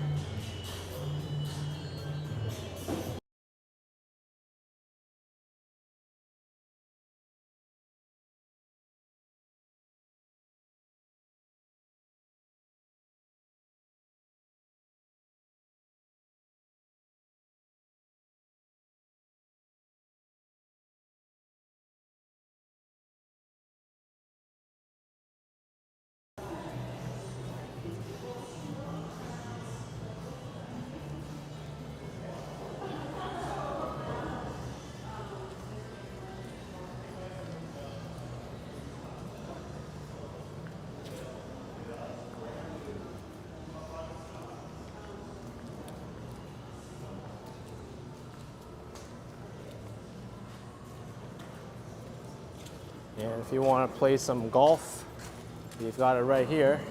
And if you want to play some golf, you've got it right here.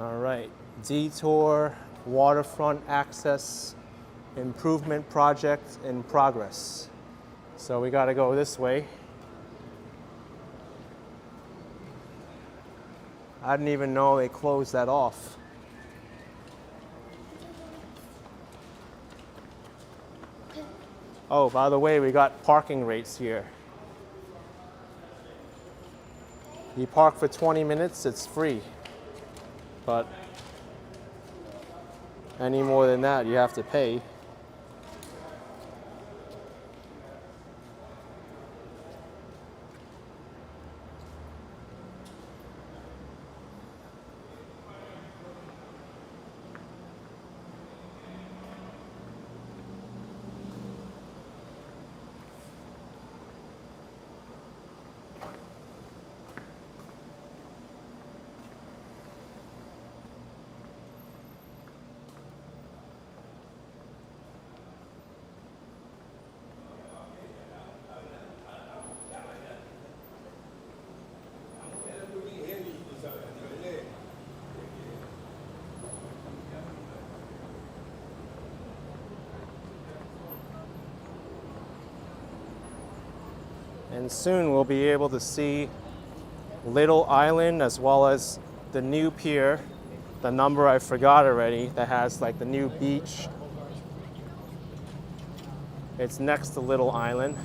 All right, Detour Waterfront Access Improvement Project in progress. So we got to go this way. I didn't even know they closed that off. Oh, by the way, we got parking rates here. You park for 20 minutes, it's free. But any more than that, you have to pay. And soon we'll be able to see Little Island as well as the new pier, the number I forgot already, that has like the new beach. It's next to Little Island.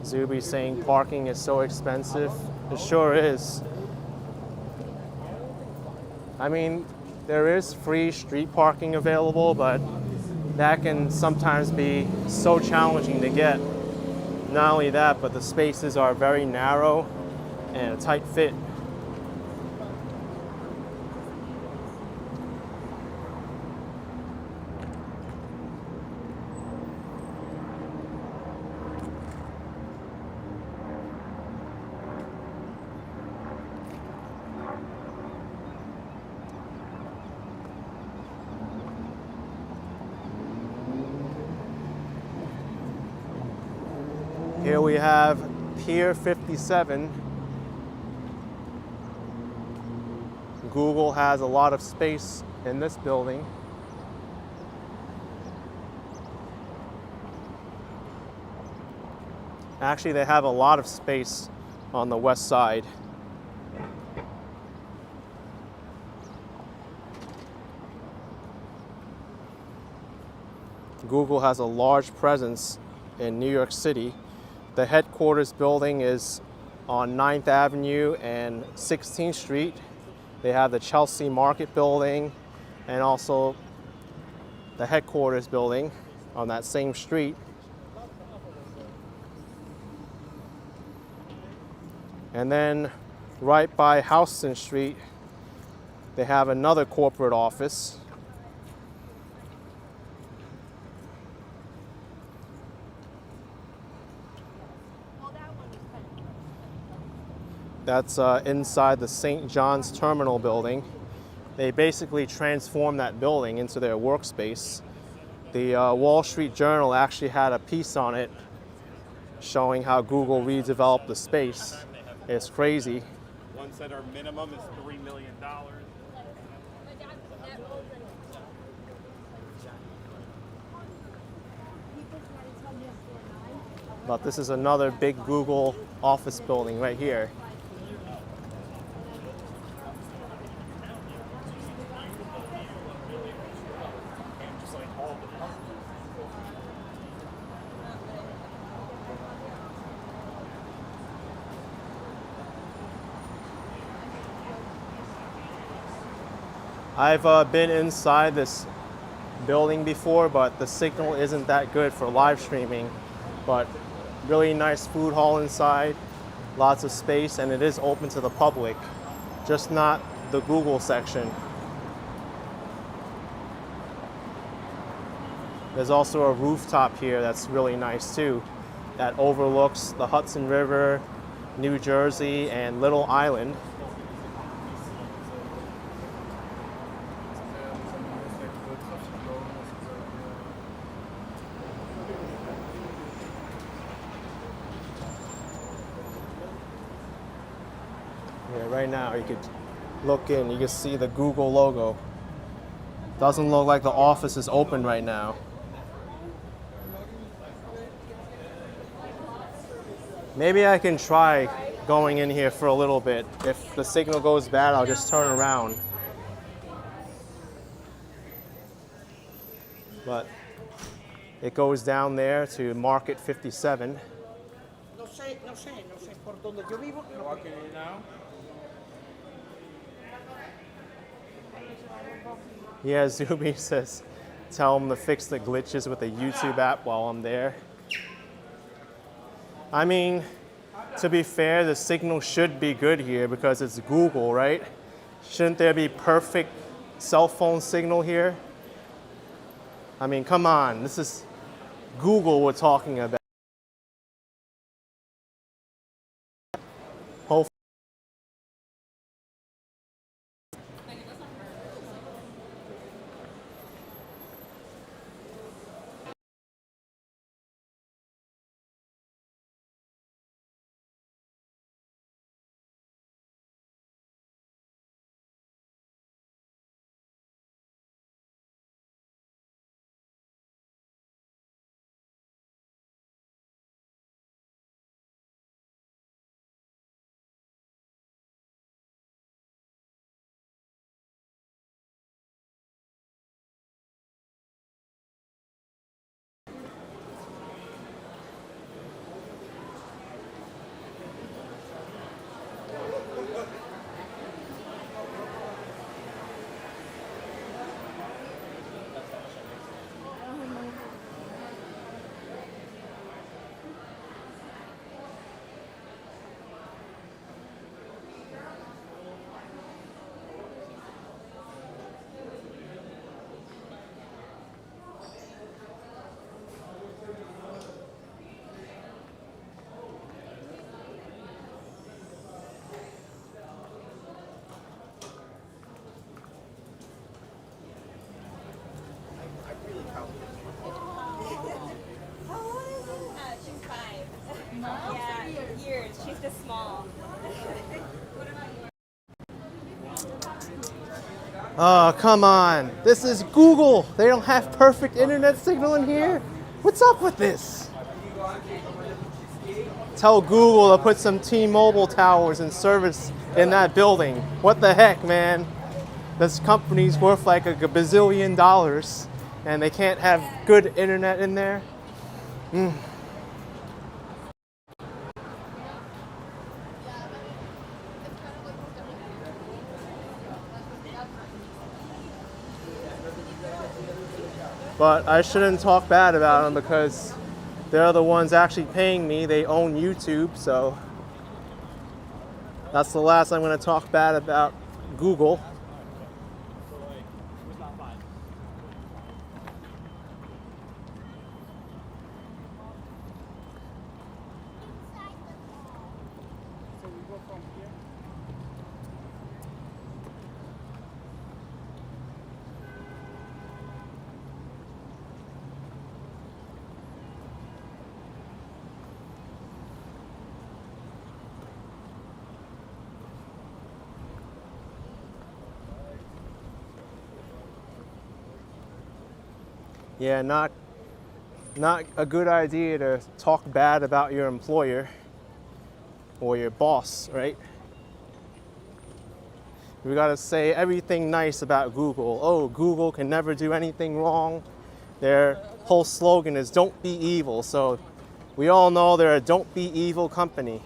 Zuby saying parking is so expensive. It sure is. I mean, there is free street parking available, but that can sometimes be so challenging to get. Not only that, but the spaces are very narrow and a tight fit. Here we have Pier 57. Google has a lot of space in this building. Actually, they have a lot of space on the west side. Google has a large presence in New York City. The headquarters building is on 9th Avenue and 16th Street. They have the Chelsea Market building and also the headquarters building on that same street. And then right by Hudson Street, they have another corporate office. That's inside the St. John's Terminal building. They basically transformed that building into their workspace. The Wall Street Journal actually had a piece on it showing how Google redeveloped the space. It's crazy. One said our minimum is $3 million. But this is another big Google office building right here. I've been inside this building before, but the signal isn't that good for live streaming. But really nice food hall inside, lots of space, and it is open to the public, just not the Google section. There's also a rooftop here that's really nice too, that overlooks the Hudson River, New Jersey, and Little Island. Yeah, right now you could look in, you can see the Google logo. Doesn't look like the office is open right now. Maybe I can try going in here for a little bit. If the signal goes bad, I'll just turn around. But it goes down there to Market 57. No sé por donde yo vivo. Walking in now? Yeah, Zuby says, tell him to fix the glitches with the YouTube app while I'm there. I mean, to be fair, the signal should be good here because it's Google, right? Shouldn't there be perfect cell phone signal here? I mean, come on, this is Google we're talking about. Hopefully Oh, come on. This is Google. They don't have perfect internet signal in here. What's up with this? Tell Google to put some T-Mobile towers in service in that building. What the heck, man? This company's worth like a bazillion dollars and they can't have good internet in there. But I shouldn't talk bad about them because they're the ones actually paying me. They own YouTube, so that's the last I'm going to talk bad about Google. Yeah, not a good idea to talk bad about your employer or your boss, right? We gotta say everything nice about Google. Oh, Google can never do anything wrong. Their whole slogan is "Don't be evil." So we all know they're a "Don't be evil" company.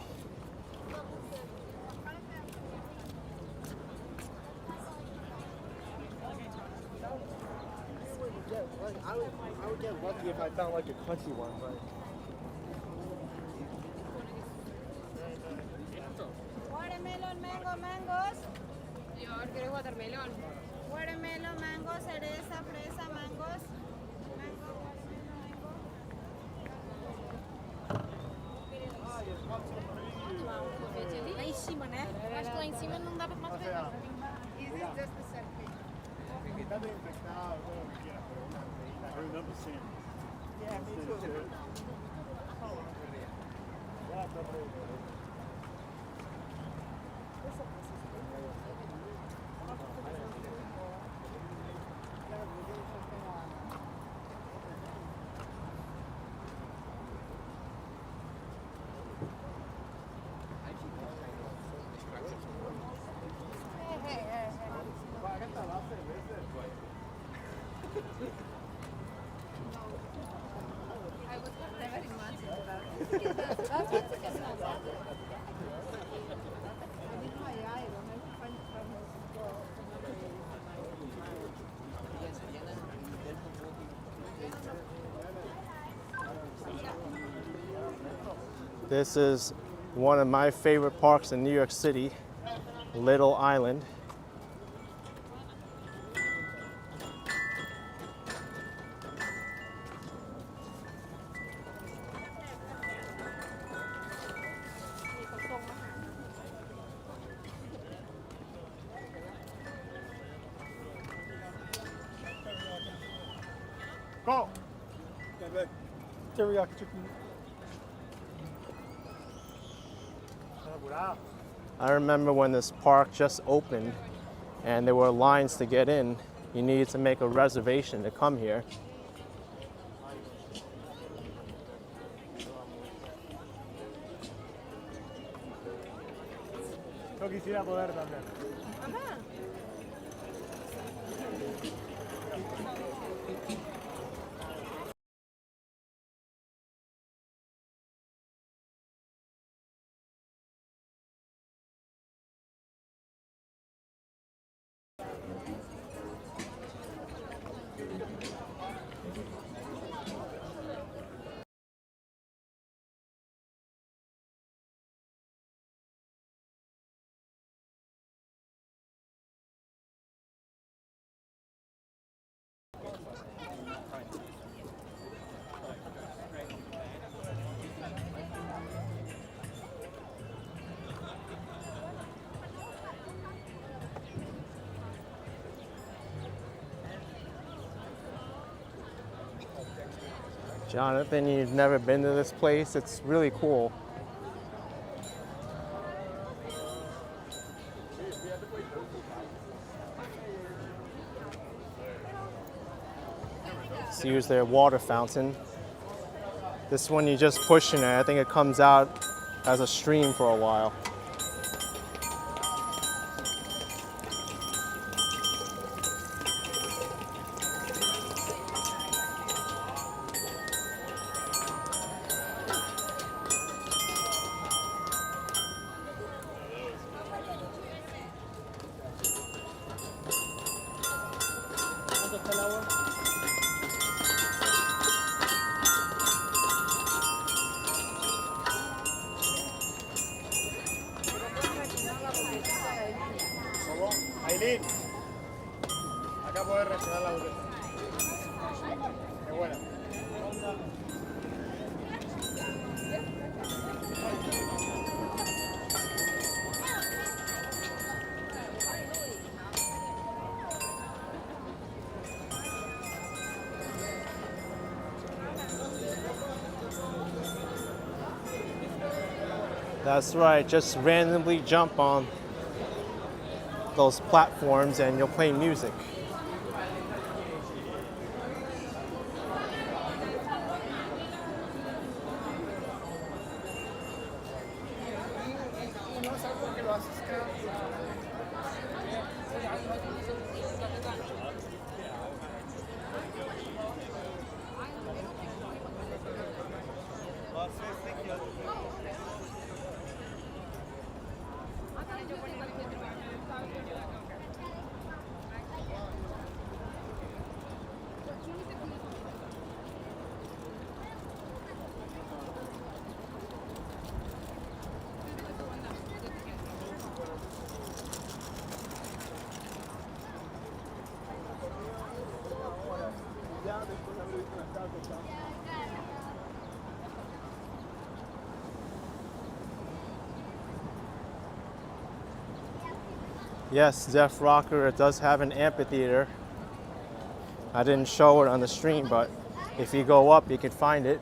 I would get lucky if I found like a crunchy one, but Watermelon, mango, mangos. Señor, ¿quieres watermelon? Watermelon, mango, cereza, fresa, mangos. Mango, watermelon, mango. Lá em cima, né? Acho que lá em cima não dá pra mais pegar. I remember seeing it. Yeah, me too. This is one of my favorite parks in New York City, Little Island. Go! teriyaki chicken. I remember when this park just opened and there were lines to get in. You needed to make a reservation to come here. Yo quisiera poder también. Jonathan, you've never been to this place? It's really cool. Let's use their water fountain. This one you just push in it. I think it comes out as a stream for a while. Aileen, acá puedes reaccionar la botella. Qué buena. That's right, just randomly jump on those platforms and you'll play music. Yes, Def Rocker, it does have an amphitheater. I didn't show it on the stream, but if you go up, you can find it.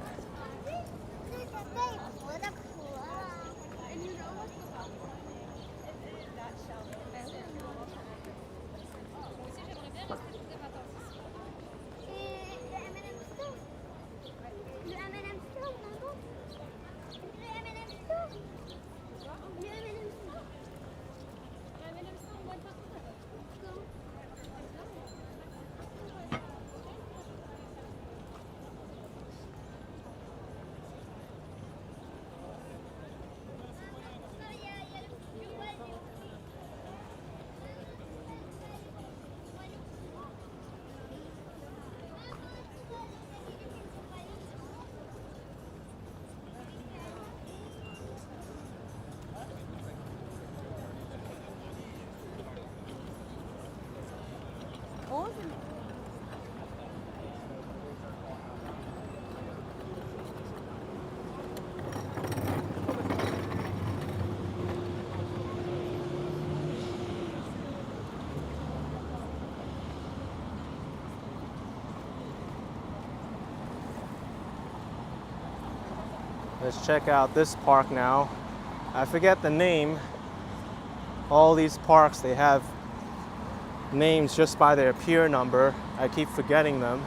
Let's check out this park now. I forget the name. All these parks, they have names just by their pier number. I keep forgetting them.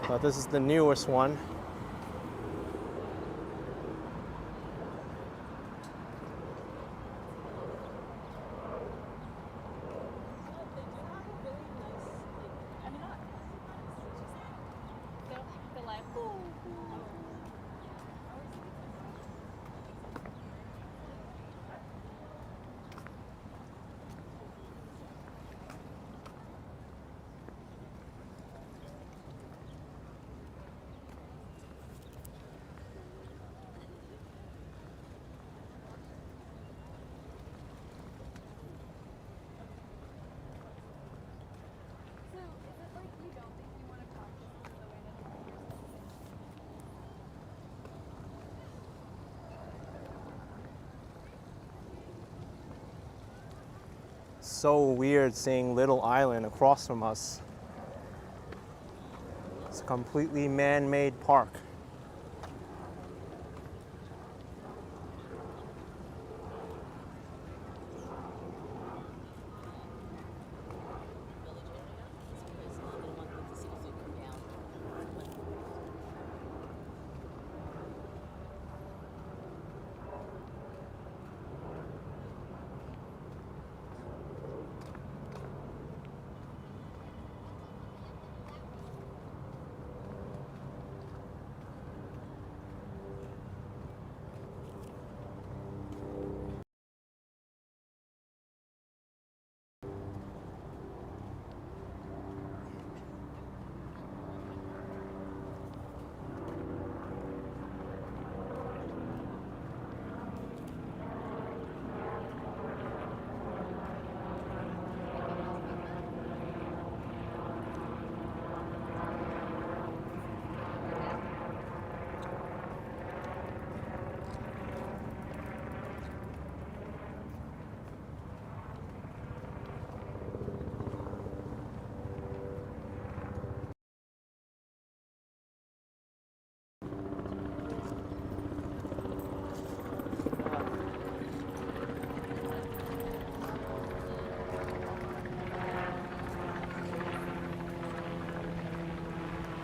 But this is the newest one. So weird seeing Little Island across from us. It's a completely man-made park.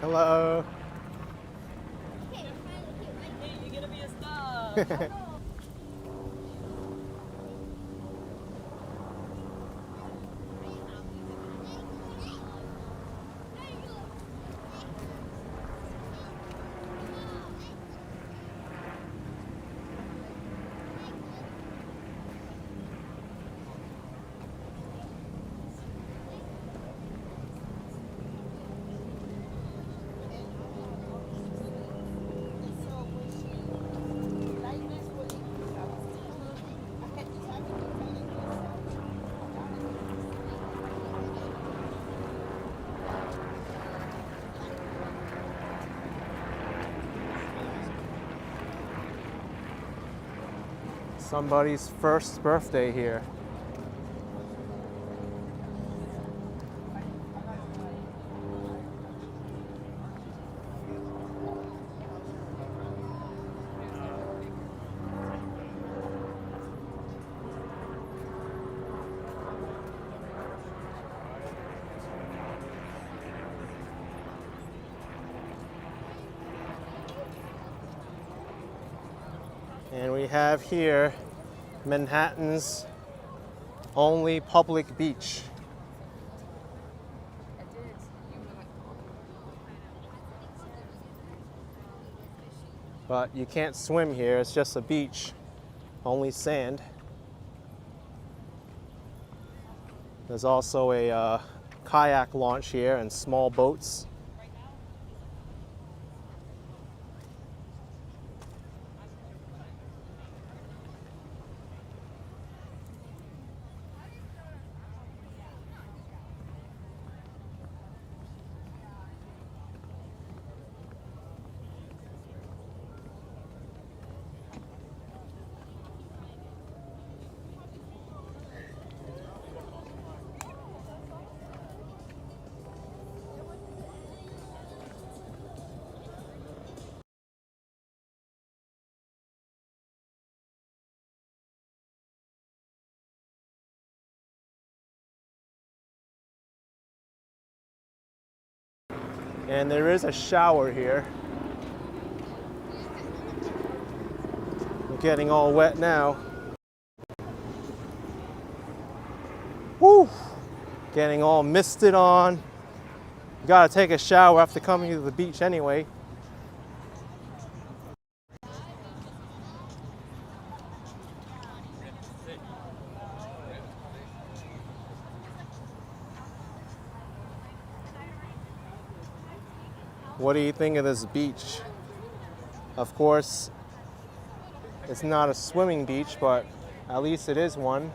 Hello. Hey, you're gonna be a star. Somebody's first birthday here. And we have here Manhattan's only public beach. But you can't swim here, it's just a beach, only sand. There's also a kayak launch here and small boats. And there is a shower here. I'm getting all wet now. Woo! Getting all misted on. You gotta take a shower after coming to the beach anyway. What do you think of this beach? Of course, it's not a swimming beach, but at least it is one.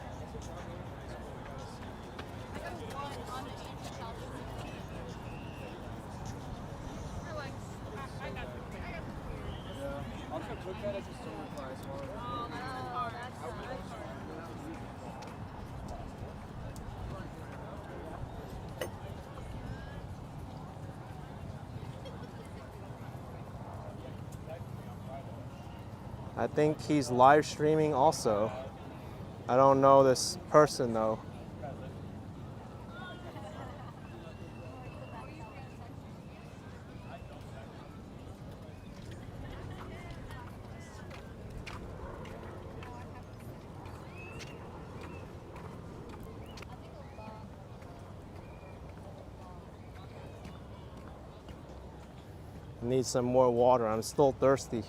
I think he's live streaming also. I don't know this person though. Need some more water. I'm still thirsty.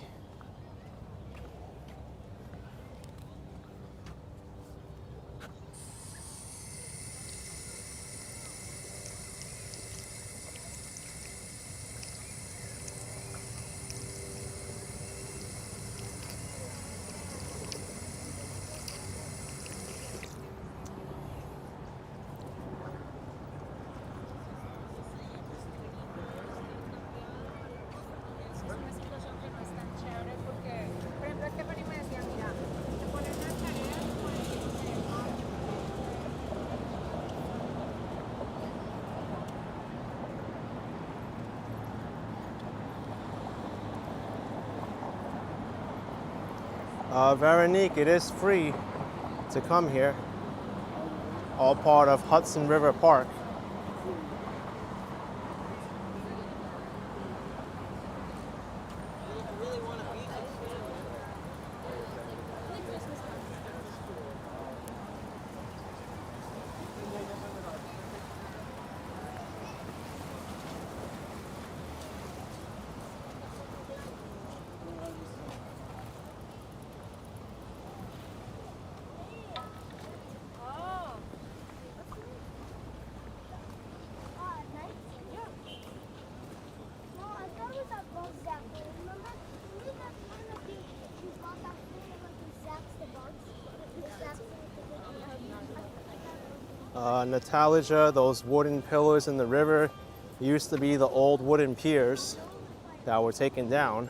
Veronique, it is free to come here. All part of Hudson River Park. Natalia, those wooden pillars in the river used to be the old wooden piers that were taken down.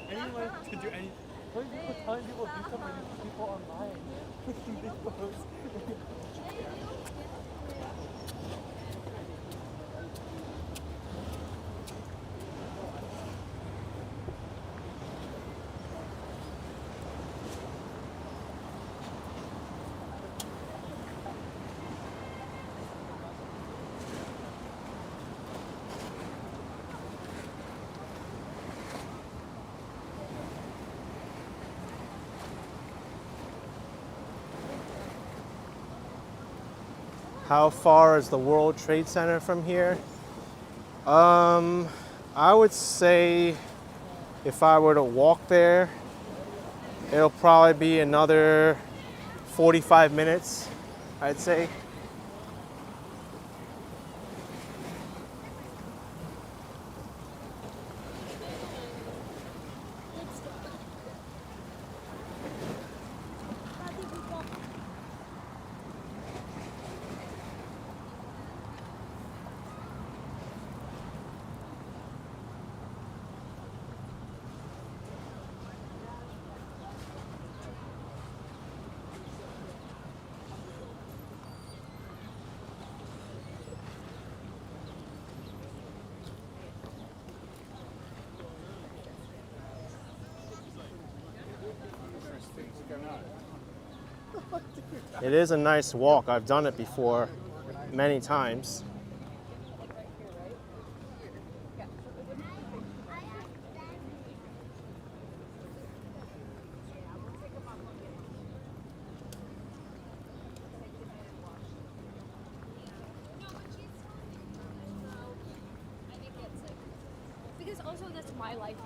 Anyone to do any. Telling people do something to people online. They post. How far is the World Trade Center from here? I would say if I were to walk there, it'll probably be another 45 minutes, I'd say. It is a nice walk. I've done it before many times. Because also that's my life.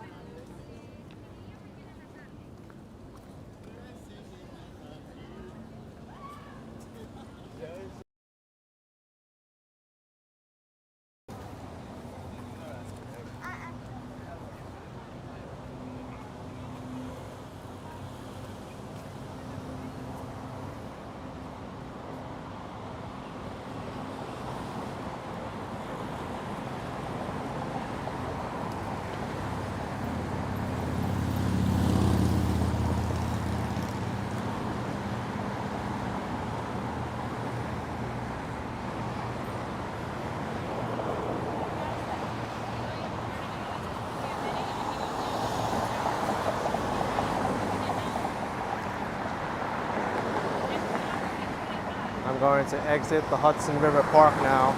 I'm going to exit the Hudson River Park now.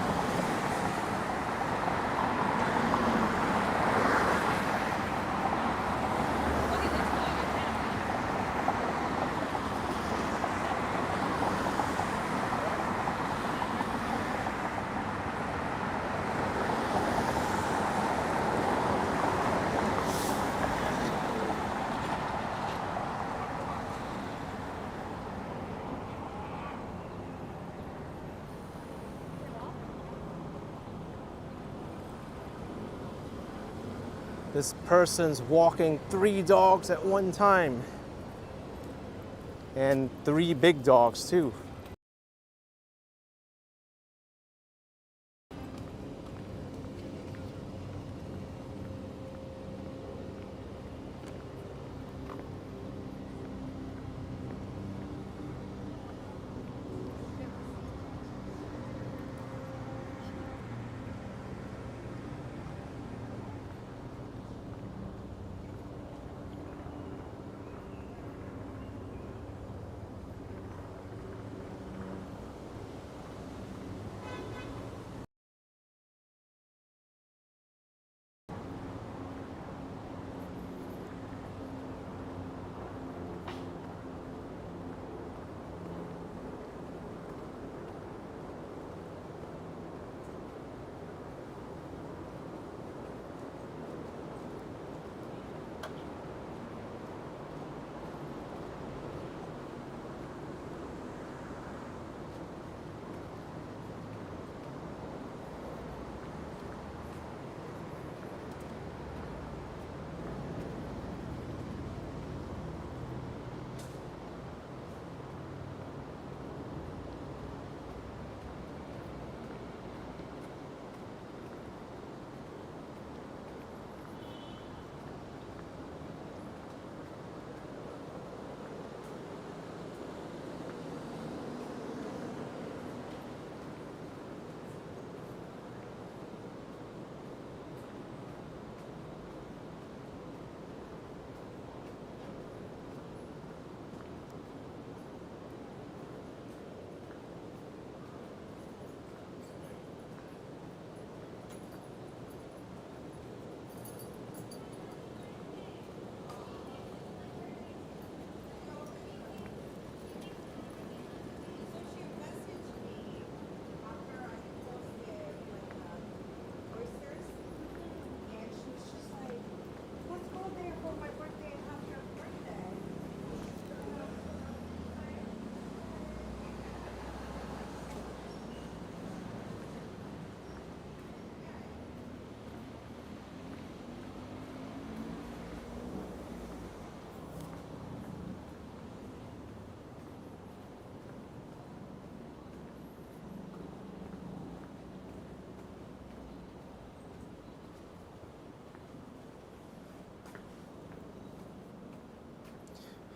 This person's walking 3 dogs at one time. And 3 big dogs too.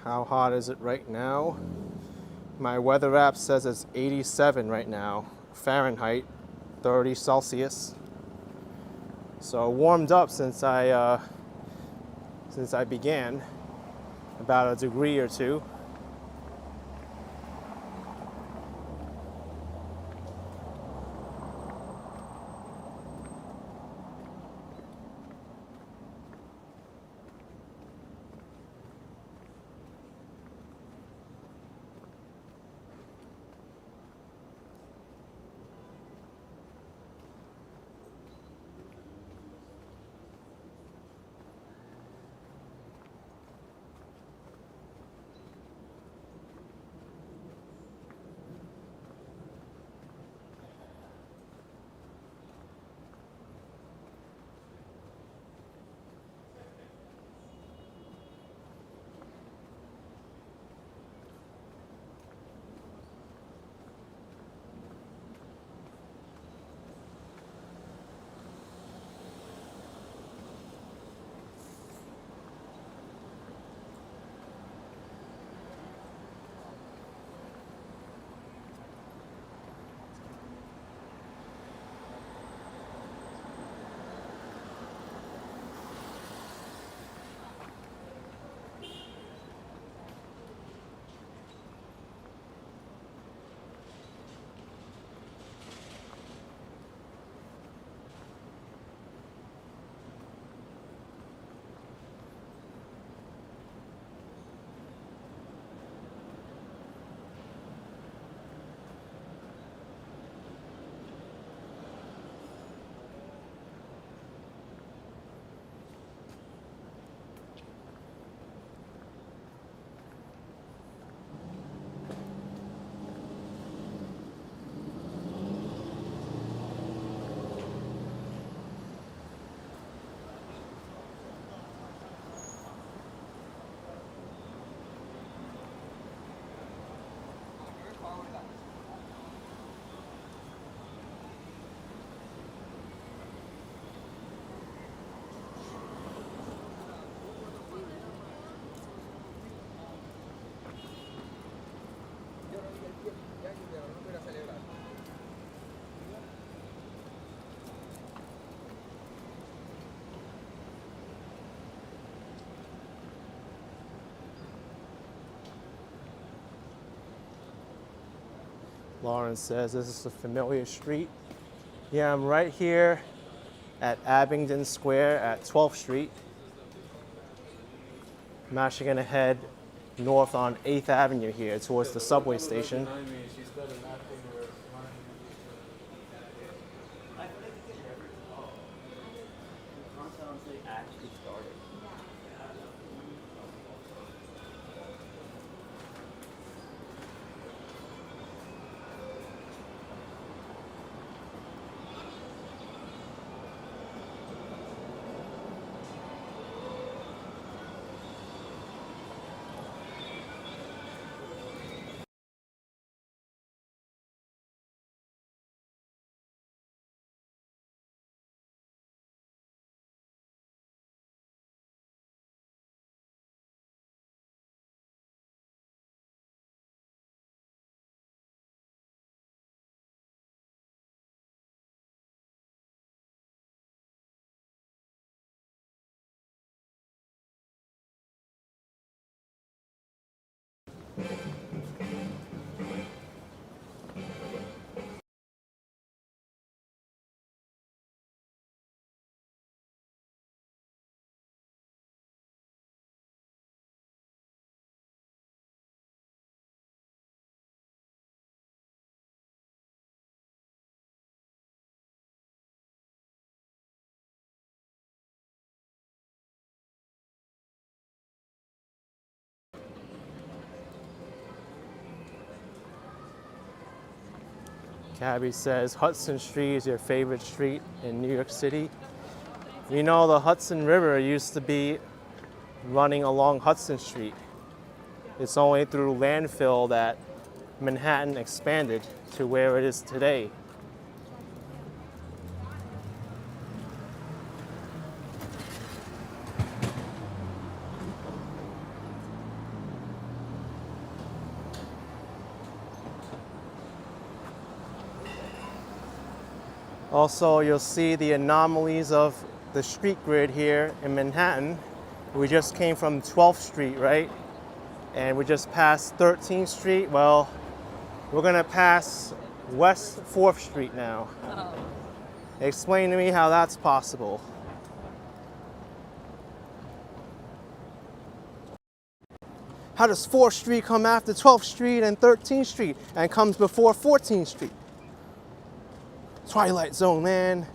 How hot is it right now? My weather app says it's 87 right now, Fahrenheit, 30 Celsius. So warmed up since I began, about a degree or two. Lauren says this is a familiar street. Yeah, I'm right here at Abingdon Square at 12th Street. I'm actually gonna head north on 8th Avenue here towards the subway station. Gabby says Hudson Street is your favorite street in New York City. You know, the Hudson River used to be running along Hudson Street. It's only through landfill that Manhattan expanded to where it is today. Also, you'll see the anomalies of the street grid here in Manhattan. We just came from 12th Street, right? And we just passed 13th Street. Well, we're gonna pass West 4th Street now. Explain to me how that's possible. How does 4th Street come after 12th Street and 13th Street and comes before 14th Street? Twilight Zone, man.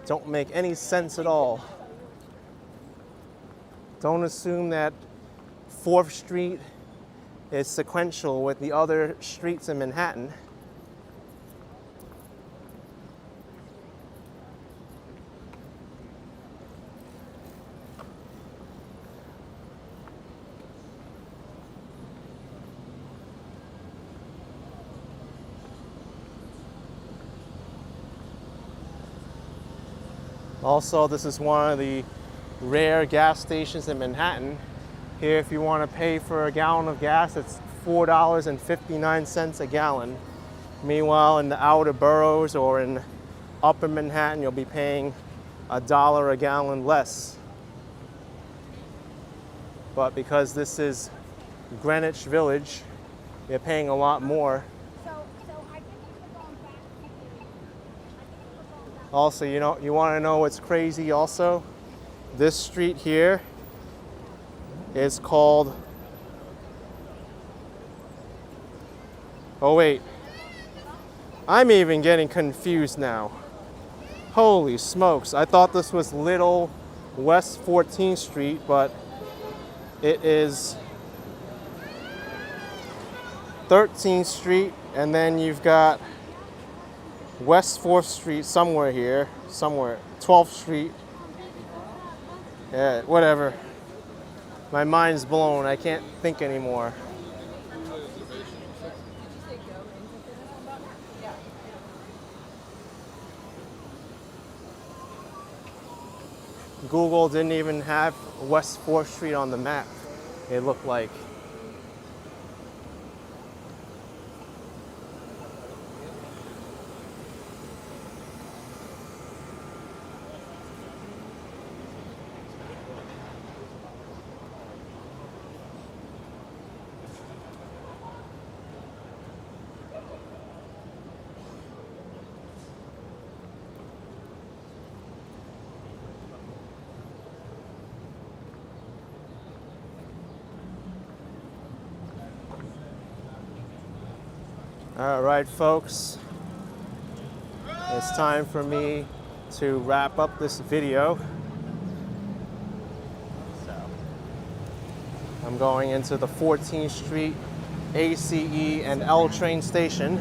Don't make any sense at all. Don't assume that 4th Street is sequential with the other streets in Manhattan. Also, this is one of the rare gas stations in Manhattan. Here, if you want to pay for a gallon of gas, it's $4.59 a gallon. Meanwhile, in the outer boroughs or in upper Manhattan, you'll be paying $1 a gallon less. But because this is Greenwich Village, you're paying a lot more. Also, you want to know what's crazy also? This street here is called, oh wait, I'm even getting confused now. Holy smokes, I thought this was Little West 14th Street, but it is 13th Street, and then you've got West 4th Street somewhere here, 12th Street. Yeah, whatever. My mind's blown, I can't think anymore. Google didn't even have West 4th Street on the map, it looked like. All right, folks, it's time for me to wrap up this video. So, I'm going into the 14th Street ACE and L train station.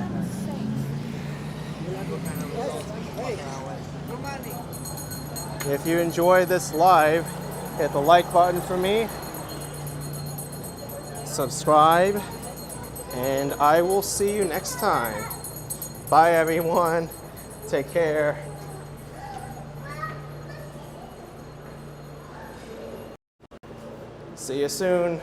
If you enjoy this live, hit the like button for me, subscribe, and I will see you next time. Bye, everyone. Take care. See you soon.